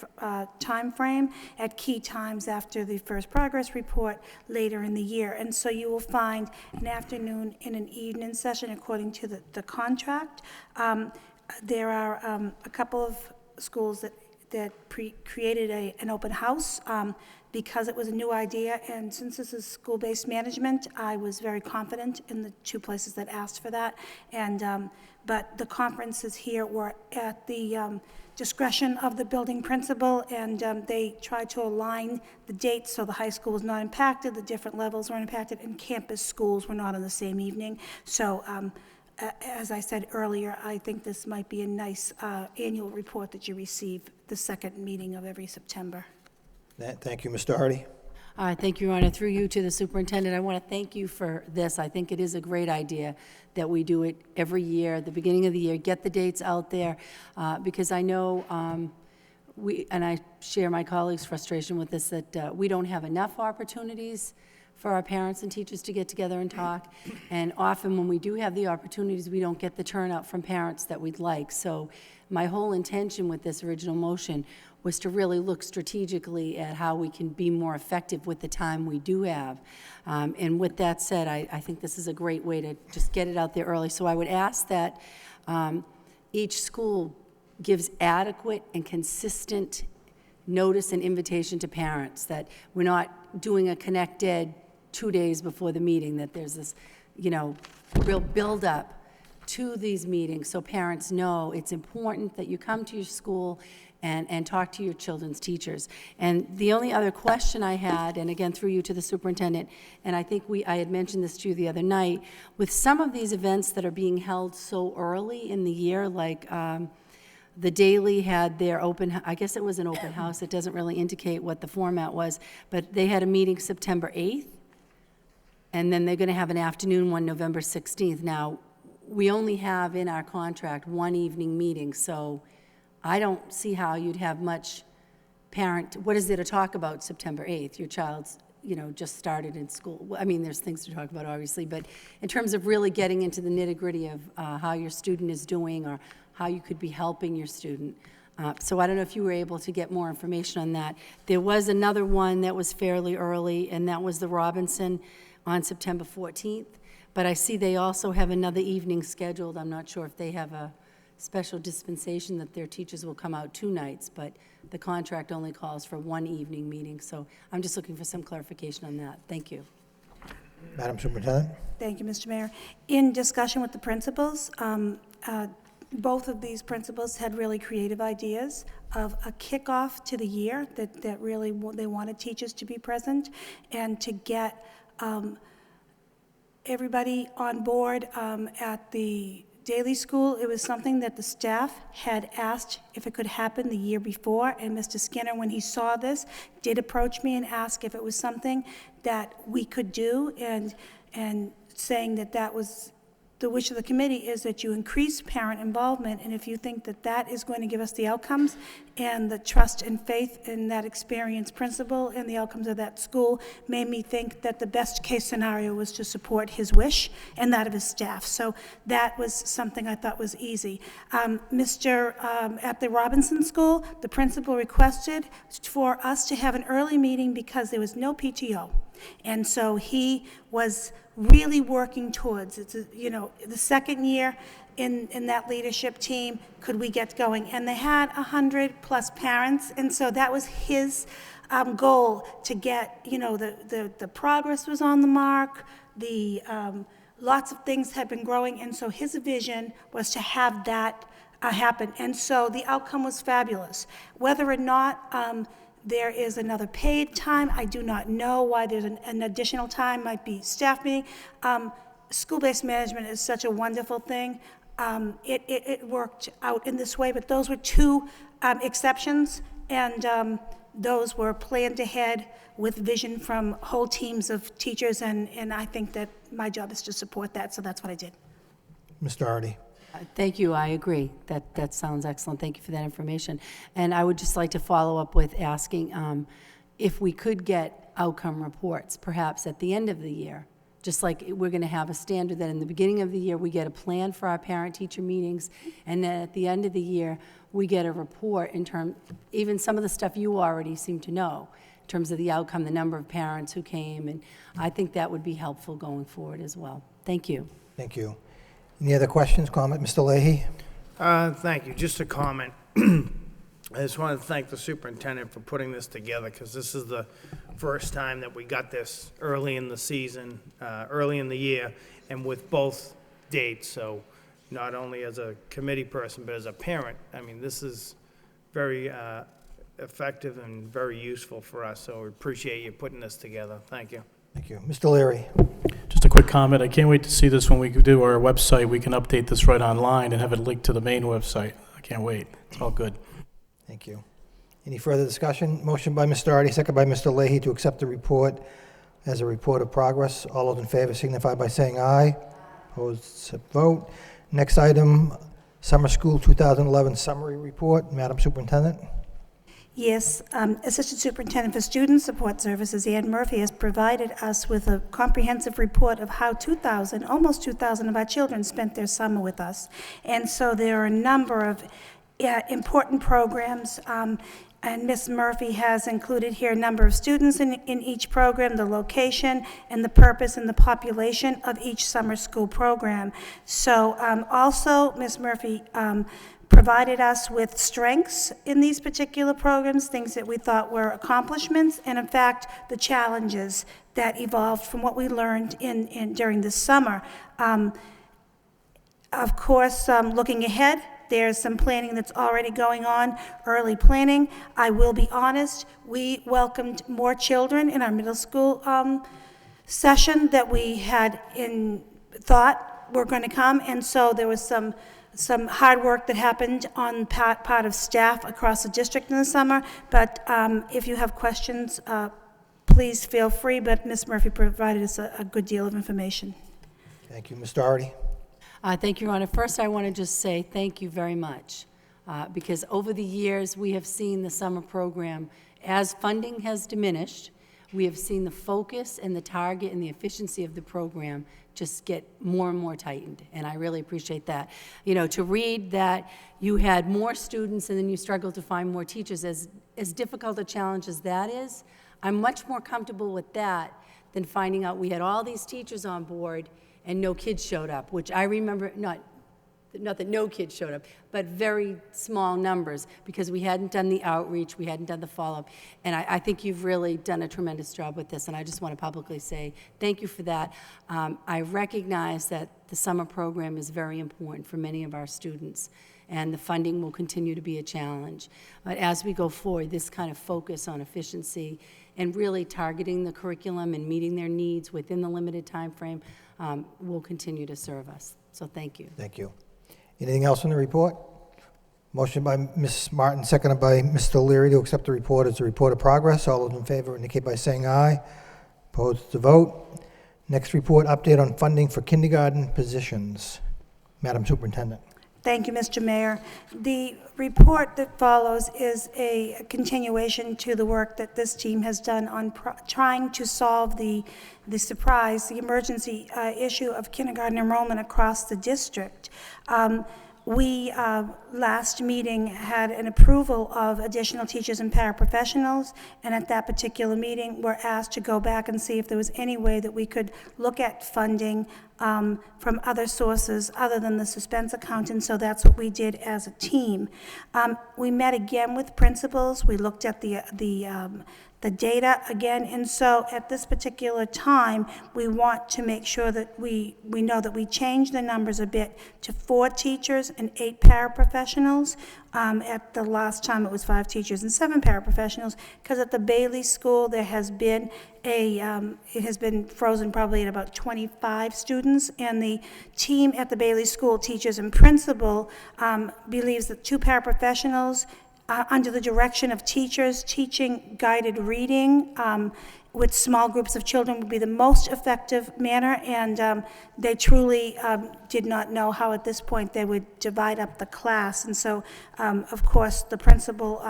time frame at key times after the first progress report later in the year. And so you will find an afternoon and an evening session according to the contract. There are a couple of schools that created an open house because it was a new idea, and since this is school-based management, I was very confident in the two places that asked for that. And but the conferences here were at the discretion of the building principal, and they tried to align the dates so the high school was not impacted, the different levels were impacted, and campus schools were not on the same evening. So as I said earlier, I think this might be a nice annual report that you receive the second meeting of every September. Thank you, Mr. Hardy. Thank you, Your Honor. Through you to the superintendent, I want to thank you for this. I think it is a great idea that we do it every year, at the beginning of the year, get the dates out there, because I know and I share my colleagues' frustration with this, that we don't have enough opportunities for our parents and teachers to get together and talk. And often when we do have the opportunities, we don't get the turnout from parents that we'd like. So my whole intention with this original motion was to really look strategically at how we can be more effective with the time we do have. And with that said, I think this is a great way to just get it out there early. So I would ask that each school gives adequate and consistent notice and invitation to parents, that we're not doing a Connect Ed 2 days before the meeting, that there's this, real build-up to these meetings so parents know it's important that you come to your school and talk to your children's teachers. And the only other question I had, and again through you to the superintendent, and I think I had mentioned this to you the other night, with some of these events that are being held so early in the year, like the Daily had their I guess it was an open house, it doesn't really indicate what the format was, but they had a meeting September 8th, and then they're going to have an afternoon one November 16th. Now, we only have in our contract one evening meeting, so I don't see how you'd have much what is there to talk about September 8th? Your child's, just started in school. I mean, there's things to talk about, obviously, but in terms of really getting into the nitty-gritty of how your student is doing or how you could be helping your student. So I don't know if you were able to get more information on that. There was another one that was fairly early, and that was the Robinson on September 14th. But I see they also have another evening scheduled. I'm not sure if they have a special dispensation that their teachers will come out 2 nights, but the contract only calls for one evening meeting. So I'm just looking for some clarification on that. Thank you. Madam Superintendent? Thank you, Mr. Mayor. In discussion with the principals, both of these principals had really creative ideas of a kickoff to the year that really they wanted teachers to be present and to get everybody on board at the daily school, it was something that the staff had asked if it could happen the year before, and Mr. Skinner, when he saw this, did approach me and ask if it was something that we could do, and saying that that was the wish of the committee is that you increase parent involvement, and if you think that that is going to give us the outcomes and the trust and faith in that experienced principal and the outcomes of that school, made me think that the best case scenario was to support his wish and that of his staff. So that was something I thought was easy. At the Robinson School, the principal requested for us to have an early meeting because there was no PTO. And so he was really working towards, the second year in that leadership team, could we get going? And they had 100+ parents, and so that was his goal to get, the progress was on the mark, lots of things had been growing, and so his vision was to have that happen. And so the outcome was fabulous. Whether or not there is another paid time, I do not know why there's an additional time, might be staff meeting. School-based management is such a wonderful thing. It worked out in this way, but those were two exceptions, and those were planned ahead with vision from whole teams of teachers, and I think that my job is to support that, so that's what I did. Mr. Hardy. Thank you, I agree. That sounds excellent. Thank you for that information. And I would just like to follow up with asking if we could get outcome reports, perhaps at the end of the year, just like we're going to have a standard that in the beginning of the year we get a plan for our parent-teacher meetings, and then at the end of the year we get a report in terms, even some of the stuff you already seem to know, in terms of the outcome, the number of parents who came, and I think that would be helpful going forward as well. Thank you. Thank you. Any other questions, comment? Mr. Leahy? Thank you. Just a comment. I just want to thank the superintendent for putting this together, because this is the first time that we got this early in the season, early in the year, and with both dates. So not only as a committee person, but as a parent, I mean, this is very effective and very useful for us. So we appreciate you putting this together. Thank you. Thank you. Mr. Leary? Just a quick comment. I can't wait to see this when we do our website. We can update this right online and have it linked to the main website. I can't wait. It's all good. Thank you. Any further discussion? Motion by Mr. Hardy, second by Mr. Leahy to accept the report as a report of progress. All those in favor signify by saying aye. Opposed, vote. Next item, Summer School 2011 Summary Report. Madam Superintendent. Yes, Assistant Superintendent for Student Support Services, Ann Murphy, has provided us with a comprehensive report of how almost 2,000 of our children spent their summer with us. And so there are a number of important programs, and Ms. Murphy has included here a number of students in each program, the location, and the purpose and the population of each summer school program. So also, Ms. Murphy provided us with strengths in these particular programs, things that we thought were accomplishments, and in fact, the challenges that evolved from what we learned during the summer. Of course, looking ahead, there's some planning that's already going on, early planning. I will be honest, we welcomed more children in our middle school session that we had thought were going to come, and so there was some hard work that happened on part of staff across the district in the summer, but if you have questions, please feel free, but Ms. Murphy provided us a good deal of information. Thank you. Mr. Hardy. Thank you, Your Honor. First, I want to just say thank you very much, because over the years, we have seen the summer program, as funding has diminished, we have seen the focus and the target and the efficiency of the program just get more and more tightened, and I really appreciate that. You know, to read that you had more students and then you struggled to find more teachers, as difficult a challenge as that is, I'm much more comfortable with that than finding out we had all these teachers on board and no kids showed up, which I remember, not that no kids showed up, but very small numbers, because we hadn't done the outreach, we hadn't done the follow-up, and I think you've really done a tremendous job with this, and I just want to publicly say thank you for that. I recognize that the summer program is very important for many of our students, and the funding will continue to be a challenge. But as we go forward, this kind of focus on efficiency and really targeting the curriculum and meeting their needs within the limited time frame will continue to serve us. So thank you. Thank you. Anything else on the report? Motion by Ms. Martin, seconded by Mr. Leary to accept the report as a report of progress. All those in favor indicate by saying aye. Opposed to vote. Next report, update on funding for kindergarten positions. Madam Superintendent. Thank you, Mr. Mayor. The report that follows is a continuation to the work that this team has done on trying to solve the emergency issue of kindergarten enrollment across the district. We, last meeting, had an approval of additional teachers and paraprofessionals, and at that particular meeting, we're asked to go back and see if there was any way that we could look at funding from other sources other than the suspense account, and so that's what we did as a team. We met again with principals. We looked at the data again, and so at this particular time, we want to make sure that we know that we change the numbers a bit to 4 teachers and 8 paraprofessionals. At the last time, it was 5 teachers and 7 paraprofessionals, because at the Bailey School, there has been it has been frozen probably at about 25 students, and the team at the Bailey School, teachers and principal, believes that 2 paraprofessionals under the direction of teachers teaching guided reading with small groups of children would be the most effective manner, and they truly did not know how at this point they would divide up the class. And so, of course, the principal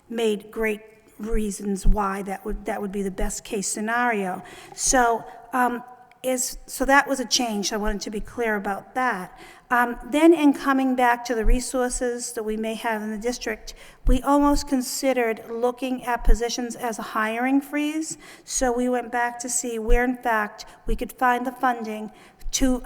made great reasons why that would be the best case scenario. So so that was a change. I wanted to be clear about that. Then in coming back to the resources that we may have in the district, we almost considered looking at positions as a hiring freeze. So we went back to see where, in fact, we could find the funding to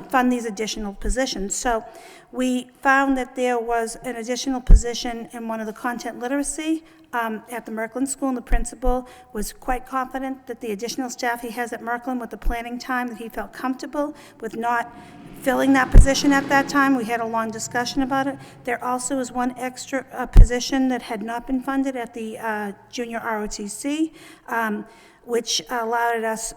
fund these additional positions. So we found that there was an additional position in one of the content literacy at the Merklin School, and the principal was quite confident that the additional staff he has at Merklin with the planning time, that he felt comfortable with not filling that position at that time. We had a long discussion about it. There also is one extra position that had not been funded at the junior ROTC, which allowed us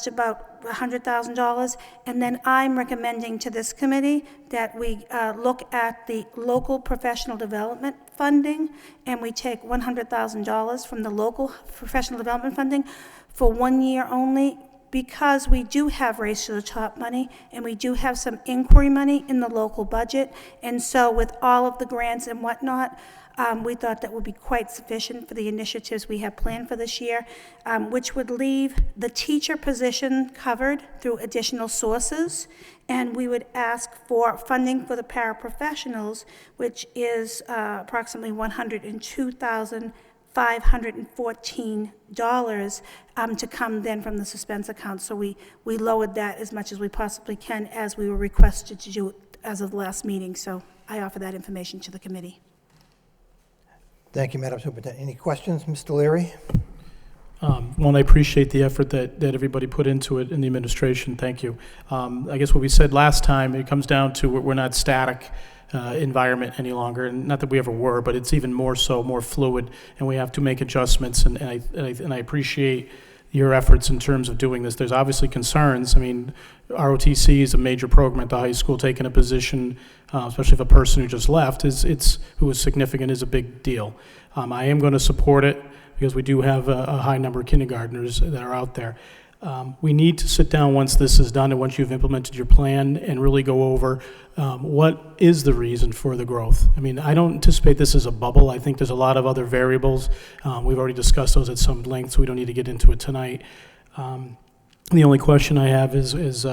to about $100,000. And then I'm recommending to this committee that we look at the local professional development funding, and we take $100,000 from the local professional development funding for 1 year only, because we do have Race to the Top money, and we do have some inquiry money in the local budget. And so with all of the grants and whatnot, we thought that would be quite sufficient for the initiatives we have planned for this year, which would leave the teacher position covered through additional sources, and we would ask for funding for the paraprofessionals, which is approximately $102,514 to come then from the suspense account. So we lowered that as much as we possibly can, as we were requested to do as of the last meeting. So I offer that information to the committee. Thank you, Madam Superintendent. Any questions, Mr. Leary? One, I appreciate the effort that everybody put into it in the administration. Thank you. I guess what we said last time, it comes down to we're not static environment any longer, and not that we ever were, but it's even more so, more fluid, and we have to make adjustments, and I appreciate your efforts in terms of doing this. There's obviously concerns. I mean, ROTC is a major program at the high school. Taking a position, especially if a person who just left who is significant, is a big deal. I am going to support it because we do have a high number of kindergartners that are out there. We need to sit down once this is done and once you've implemented your plan and really go over what is the reason for the growth. I mean, I don't anticipate this is a bubble. I think there's a lot of other variables. We've already discussed those at some length, so we don't need to get into it tonight. The only question I have is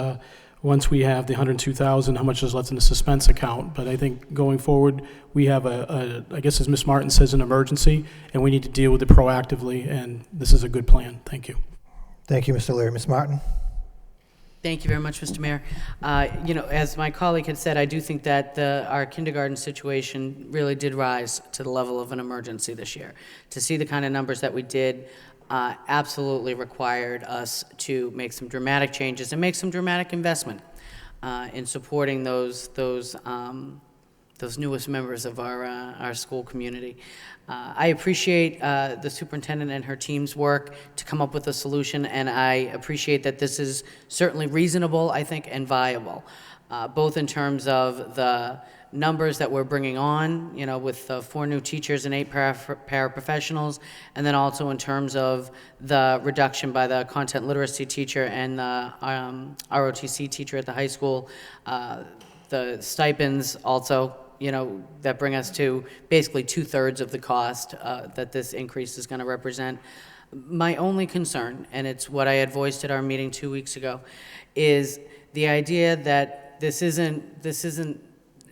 once we have the $102,000, how much is left in the suspense account? But I think going forward, we have I guess as Ms. Martin says, an emergency, and we need to deal with it proactively, and this is a good plan. Thank you. Thank you, Mr. Leary. Ms. Martin? Thank you very much, Mr. Mayor. As my colleague had said, I do think that our kindergarten situation really did rise to the level of an emergency this year. To see the kind of numbers that we did absolutely required us to make some dramatic changes and make some dramatic investment in supporting those those newest members of our school community. I appreciate the superintendent and her team's work to come up with a solution, and I appreciate that this is certainly reasonable, I think, and viable, both in terms of the numbers that we're bringing on, you know, with 4 new teachers and 8 paraprofessionals, and then also in terms of the reduction by the content literacy teacher and the ROTC teacher at the high school, the stipends also, you know, that bring us to basically 2/3 of the cost that this increase is going to represent. My only concern, and it's what I had voiced at our meeting 2 weeks ago, is the idea that this isn't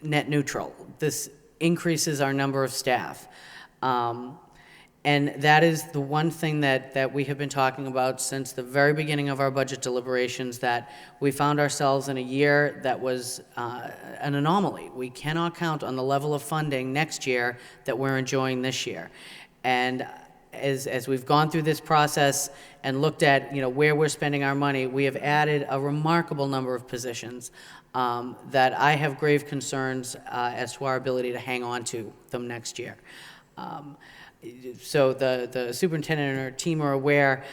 net neutral. This increases our number of staff. And that is the one thing that we have been talking about since the very beginning of our budget deliberations, that we found ourselves in a year that was an anomaly. We cannot count on the level of funding next year that we're enjoying this year. And as we've gone through this process and looked at, you know, where we're spending our money, we have added a remarkable number of positions that I have grave concerns as to our ability to hang on to them next year. So the superintendent and her team are aware.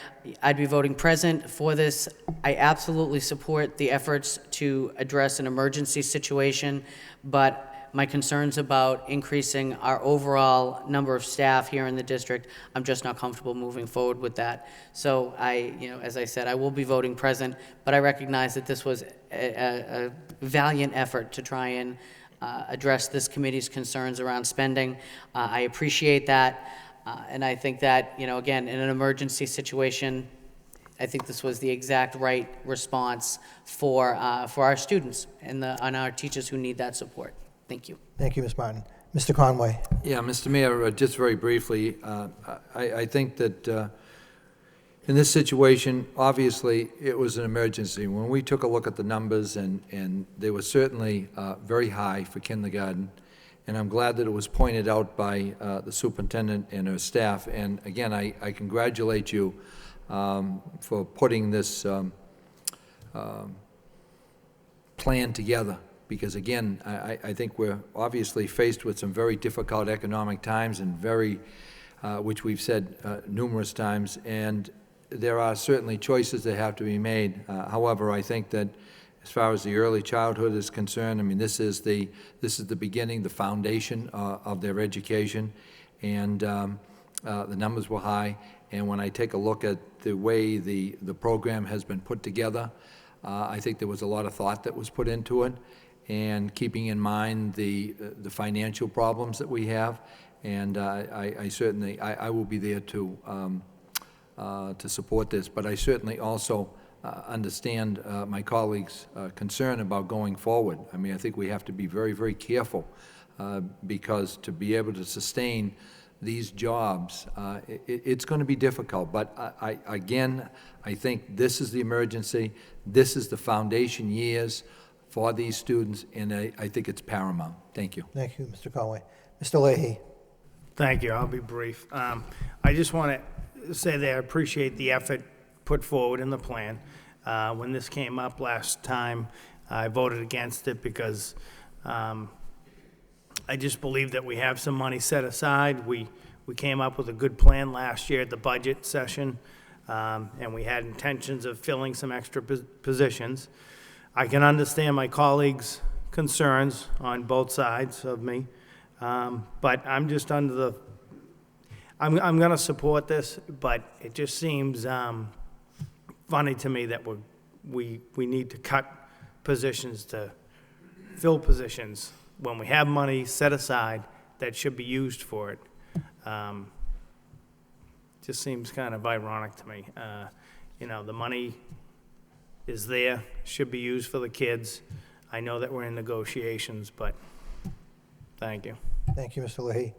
I'd be voting present for this. I absolutely support the efforts to address an emergency situation, but my concerns about increasing our overall number of staff here in the district, I'm just not comfortable moving forward with that. So as I said, I will be voting present, but I recognize that this was a valiant effort to try and address this committee's concerns around spending. I appreciate that, and I think that, you know, again, in an emergency situation, I think this was the exact right response for our students and our teachers who need that support. Thank you. Thank you, Ms. Martin. Mr. Conway. Yeah, Mr. Mayor, just very briefly, I think that in this situation, obviously, it was an emergency. When we took a look at the numbers, and they were certainly very high for kindergarten, and I'm glad that it was pointed out by the superintendent and her staff. And again, I congratulate you for putting this plan together, because again, I think we're obviously faced with some very difficult economic times, and which we've said numerous times, and there are certainly choices that have to be made. However, I think that as far as the early childhood is concerned, I mean, this is the beginning, the foundation of their education, and the numbers were high. And when I take a look at the way the program has been put together, I think there was a lot of thought that was put into it, and keeping in mind the financial problems that we have. And I certainly will be there to support this, but I certainly also understand my colleagues' concern about going forward. I mean, I think we have to be very, very careful because to be able to sustain these jobs, it's going to be difficult. But again, I think this is the emergency. This is the foundation years for these students, and I think it's paramount. Thank you. Thank you, Mr. Conway. Mr. Leahy. Thank you. I'll be brief. I just want to say that I appreciate the effort put forward in the plan. When this came up last time, I voted against it because I just believe that we have some money set aside. We came up with a good plan last year at the budget session, and we had intentions of filling some extra positions. I can understand my colleagues' concerns on both sides of me, but I'm just under the, I'm going to support this, but it just seems funny to me that we need to cut positions to fill positions when we have money set aside that should be used for it. Just seems kind of ironic to me. You know, the money is there, should be used for the kids. I know that we're in negotiations, but thank you. Thank you, Mr. Leahy.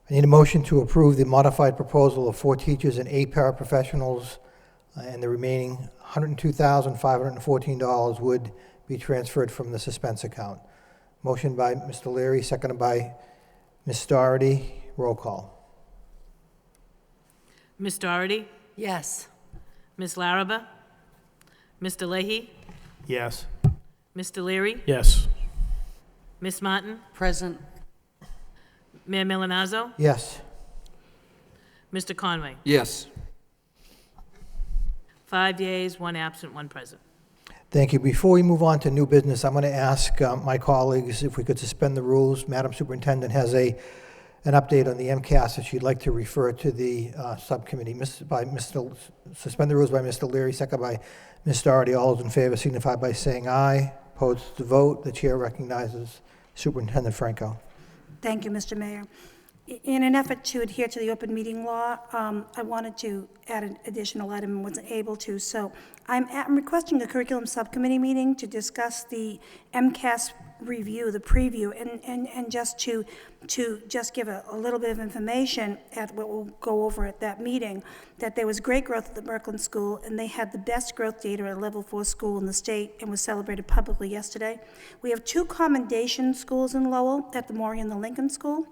I need a motion to approve the modified proposal of 4 teachers and 8 paraprofessionals, and the remaining $102,514 would be transferred from the suspense account. Motion by Mr. Leary, seconded by Ms. Doherty. Roll call. Ms. Doherty? Yes. Ms. Larraba? Mr. Leahy? Yes. Mr. Leary? Yes. Ms. Martin? Present. Mayor Milonazo? Yes. Mr. Conway? Yes. 5 yeas, 1 absent, 1 present. Thank you. Before we move on to new business, I'm going to ask my colleagues if we could suspend the rules. Madam Superintendent has an update on the MCAS that she'd like to refer to the subcommittee. Suspend the rules by Mr. Leary, second by Ms. Doherty. All those in favor signify by saying aye. Opposed to vote. The chair recognizes Superintendent Franco. Thank you, Mr. Mayor. In an effort to adhere to the open meeting law, I wanted to add an additional item and wasn't able to. So I'm requesting a curriculum subcommittee meeting to discuss the MCAS review, the preview, and just to just give a little bit of information at what we'll go over at that meeting, that there was great growth at the Merkland School, and they had the best growth data at a level 4 school in the state and was celebrated publicly yesterday. We have 2 commendation schools in Lowell, at the Maury and the Lincoln School.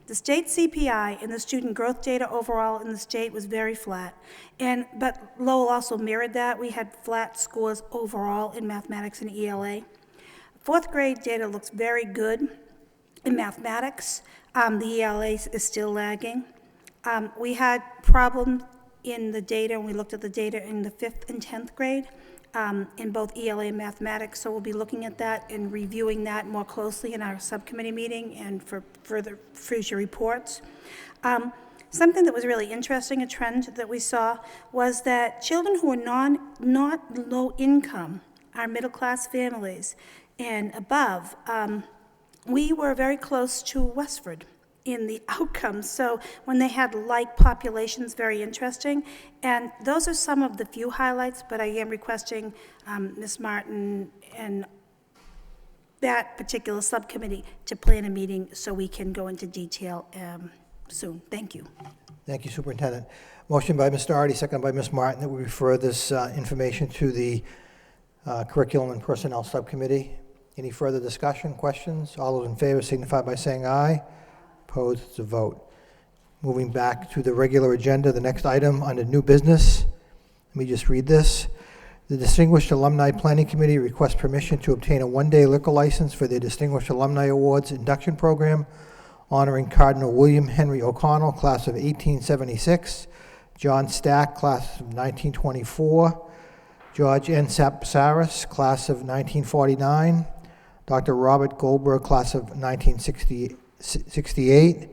The state CPI and the student growth data overall in the state was very flat. But Lowell also mirrored that. We had flat scores overall in mathematics and ELA. 4th grade data looks very good in mathematics. The ELA is still lagging. We had problems in the data, and we looked at the data in the 5th and 10th grade in both ELA and mathematics, so we'll be looking at that and reviewing that more closely in our subcommittee meeting and for further future reports. Something that was really interesting, a trend that we saw, was that children who are not low income, our middle-class families and above, we were very close to Westford in the outcomes. So when they had like populations, very interesting. And those are some of the few highlights, but I am requesting Ms. Martin and that particular subcommittee to plan a meeting so we can go into detail soon. Thank you. Thank you, Superintendent. Motion by Ms. Doherty, second by Ms. Martin, that we refer this information to the Curriculum and Personnel Subcommittee. Any further discussion, questions? All those in favor signify by saying aye. Opposed to vote. Moving back to the regular agenda, the next item under new business. Let me just read this. The Distinguished Alumni Planning Committee requests permission to obtain a 1-day liquor license for their Distinguished Alumni Awards induction program, honoring Cardinal William Henry O'Connell, class of 1876, John Stack, class of 1924, George N. Sapsaris, class of 1949, Dr. Robert Goldberg, class of 1968,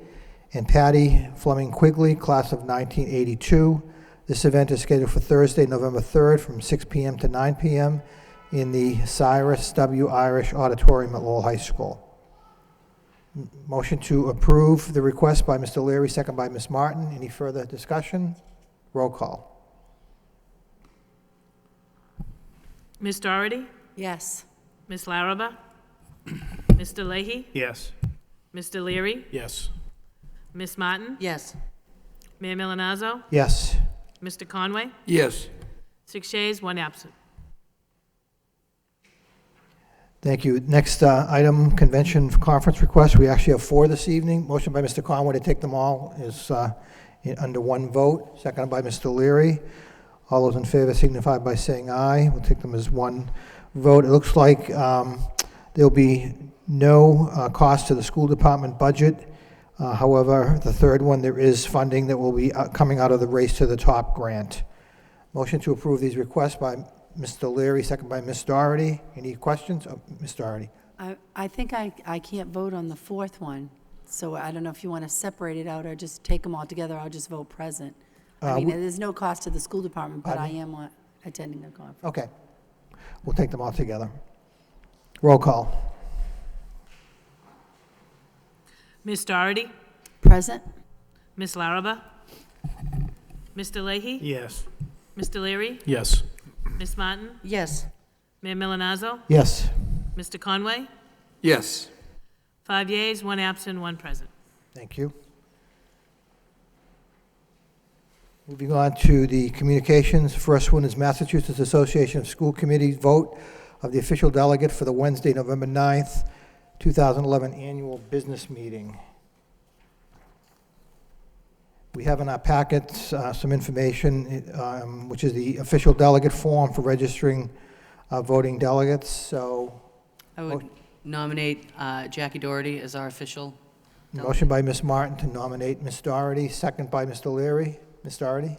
and Patty Fleming Quigley, class of 1982. This event is scheduled for Thursday, November 3rd from 6 p.m. to 9 p.m. in the Cyrus W. Irish Auditorium at Lowell High School. Motion to approve the request by Mr. Leary, second by Ms. Martin. Any further discussion? Roll call. Ms. Doherty? Yes. Ms. Larraba? Mr. Leahy? Yes. Mr. Leary? Yes. Ms. Martin? Yes. Mayor Milonazo? Yes. Mr. Conway? Yes. 6 yeas, 1 absent. Thank you. Next item, convention conference request. We actually have 4 this evening. Motion by Mr. Conway to take them all is under one vote. Seconded by Mr. Leary. All those in favor signify by saying aye. We'll take them as one vote. It looks like there'll be no cost to the school department budget. However, the third one, there is funding that will be coming out of the Race to the Top grant. Motion to approve these requests by Mr. Leary, second by Ms. Doherty. Any questions? Ms. Doherty. I think I can't vote on the 4th one, so I don't know if you want to separate it out or just take them all together. I'll just vote present. I mean, there's no cost to the school department, but I am attending the conference. Okay. We'll take them all together. Roll call. Ms. Doherty? Present? Ms. Larraba? Mr. Leahy? Yes. Mr. Leary? Yes. Ms. Martin? Yes. Mayor Milonazo? Yes. Mr. Conway? Yes. 5 yeas, 1 absent, 1 present. Thank you. Moving on to the communications. First one is Massachusetts Association of School Committees vote of the official delegate for the Wednesday, November 9th, 2011 annual business meeting. We have in our packets some information, which is the official delegate form for registering voting delegates. So, I would nominate Jackie Doherty as our official delegate. Motion by Ms. Martin to nominate Ms. Doherty, second by Mr. Leary. Ms. Doherty?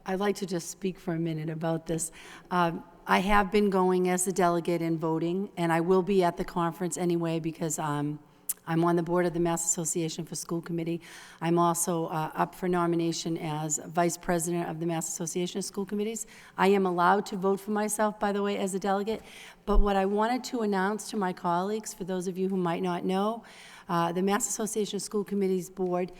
I'd like to just speak for a minute about this. I have been going as the delegate and voting, and I will be at the conference anyway because I'm on the board of the Mass Association for School Committee. I'm also up for nomination as vice president of the Mass Association of School Committees. I am allowed to vote for myself, by the way, as a delegate. But what I wanted to announce to my colleagues, for those of you who might not know, the Mass Association of School Committees Board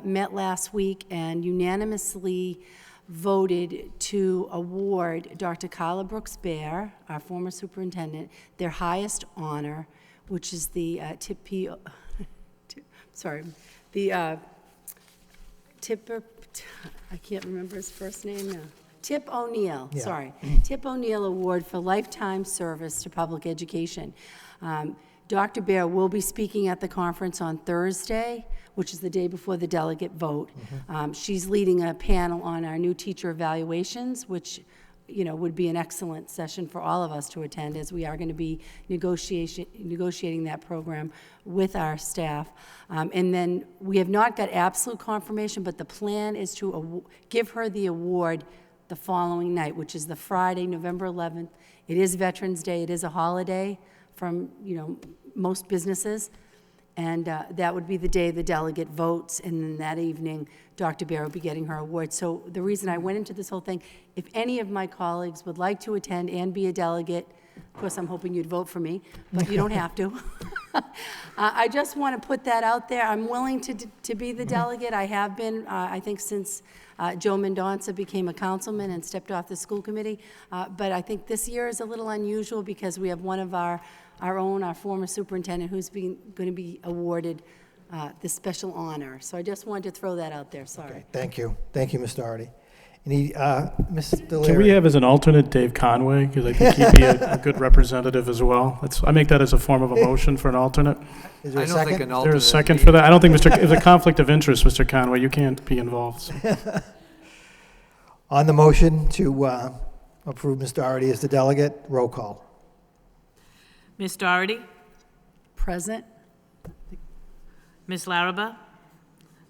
met last week and unanimously voted to award Dr. Carla Brooks-Bear, our former superintendent, their highest honor, which is the I can't remember his first name now. Tip O'Neill, Yeah. sorry. Tip O'Neill Award for Lifetime Service to Public Education. Dr. Bear will be speaking at the conference on Thursday, which is the day before the delegate vote. She's leading a panel on our new teacher evaluations, which, you know, would be an excellent session for all of us to attend, as we are going to be negotiating that program with our staff. And then we have not got absolute confirmation, but the plan is to give her the award the following night, which is the Friday, November 11th. It is Veterans Day. It is a holiday from, you know, most businesses. And that would be the day the delegate votes, and then that evening, Dr. Bear will be getting her award. So the reason I went into this whole thing, if any of my colleagues would like to attend and be a delegate, of course, I'm hoping you'd vote for me, but you don't have to. I just want to put that out there. I'm willing to be the delegate. I have been, I think, since Joe Mendonça became a councilman and stepped off the school committee. But I think this year is a little unusual because we have one of our former superintendent who's going to be awarded this special honor. So I just wanted to throw that out there, sorry. Okay, thank you. Thank you, Ms. Doherty. Any, Ms. Leary? Can we have as an alternate Dave Conway? Because I think he'd be a good representative as well. I make that as a form of a motion for an alternate. Is there I a don't think second? an Is alternate. there a second for that? I don't think it's a conflict of interest, Mr. Conway. You can't be involved. So. On the motion to approve Ms. Doherty as the delegate, roll call. Ms. Doherty? Present? Ms. Larraba?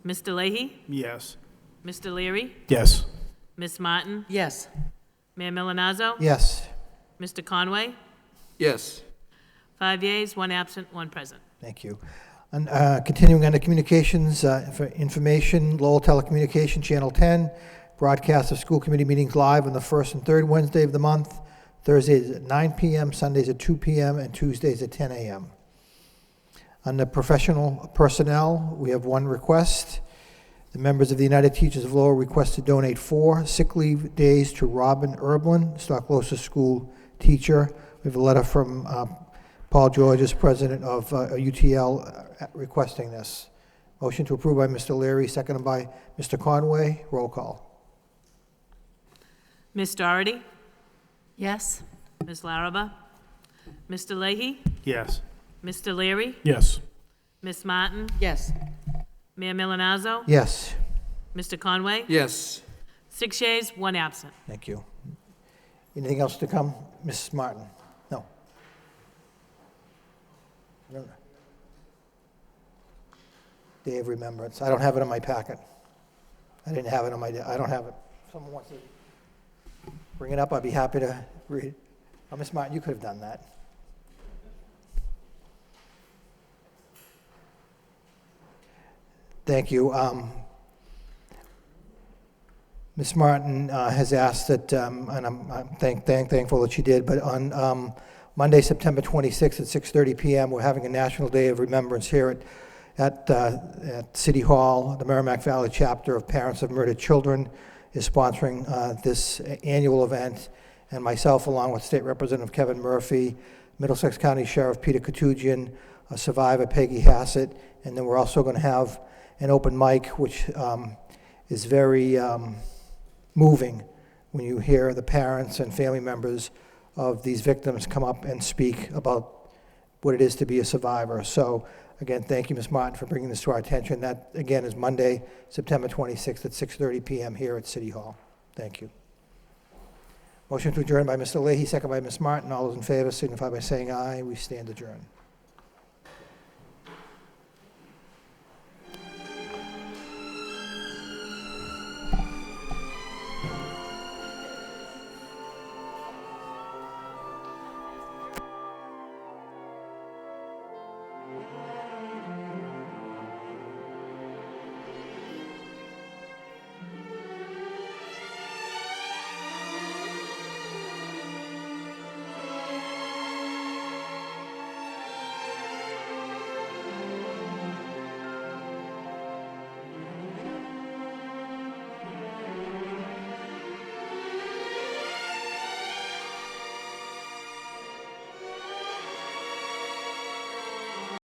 Mr. Leahy? Yes. Mr. Leary? Yes. Ms. Martin? Yes. Mayor Milonazo? Yes, Mr. Conway? Yes. 5 yeas, 1 absent, 1 present. thank you. And continuing on to communications, for information, Lowell Telecommunication, Channel 10, broadcast of school committee meetings live on the first and third Wednesday of the month, Thursdays at 9 p.m., Sundays at 2 p.m., and Tuesdays at 10 a.m. On the professional personnel, we have one request. The members of the United Teachers of Lowell request to donate 4 sick leave days to Robin Erblin, Stocklosa School teacher. We have a letter from Paul Georges, president of UTL, requesting this. Motion to approve by Mr. Leary, seconded by Mr. Conway. Roll call. Ms. Doherty? Yes? Ms. Larraba? Mr. Leahy? Yes. Mr. Leary? Yes. Ms. Martin? Yes. Mayor Milonazo? Yes, Mr. Conway? Yes. 6 yeas, 1 absent. thank you. Anything else to come? Mrs. Martin? No. No. Day of Remembrance. I don't have it in my packet. I didn't have it on my, I don't have it. If someone wants to bring it up, I'd be happy to read. Oh, Ms. Martin, you could have done that. Thank you. Ms. Martin has asked that, and I'm thankful that she did, but on Monday, September 26th at 6:30 p.m., we're having a National Day of Remembrance here at City Hall. The Merrimack Valley chapter of Parents of Murdered Children is sponsoring this annual event, and myself, along with State Representative Kevin Murphy, Middlesex County Sheriff Peter Katujian, a survivor Peggy Hassett, and then we're also going to have an open mic, which is very moving when you hear the parents and family members of these victims come up and speak about what it is to be a survivor. So again, thank you, Ms. Martin, for bringing this to our attention. That, again, is Monday, September 26th at 6:30 p.m. here at City Hall. Thank you. Motion to adjourn by Mr. Leahy, second by Ms. Martin. All those in favor signify by saying aye. We stand adjourned.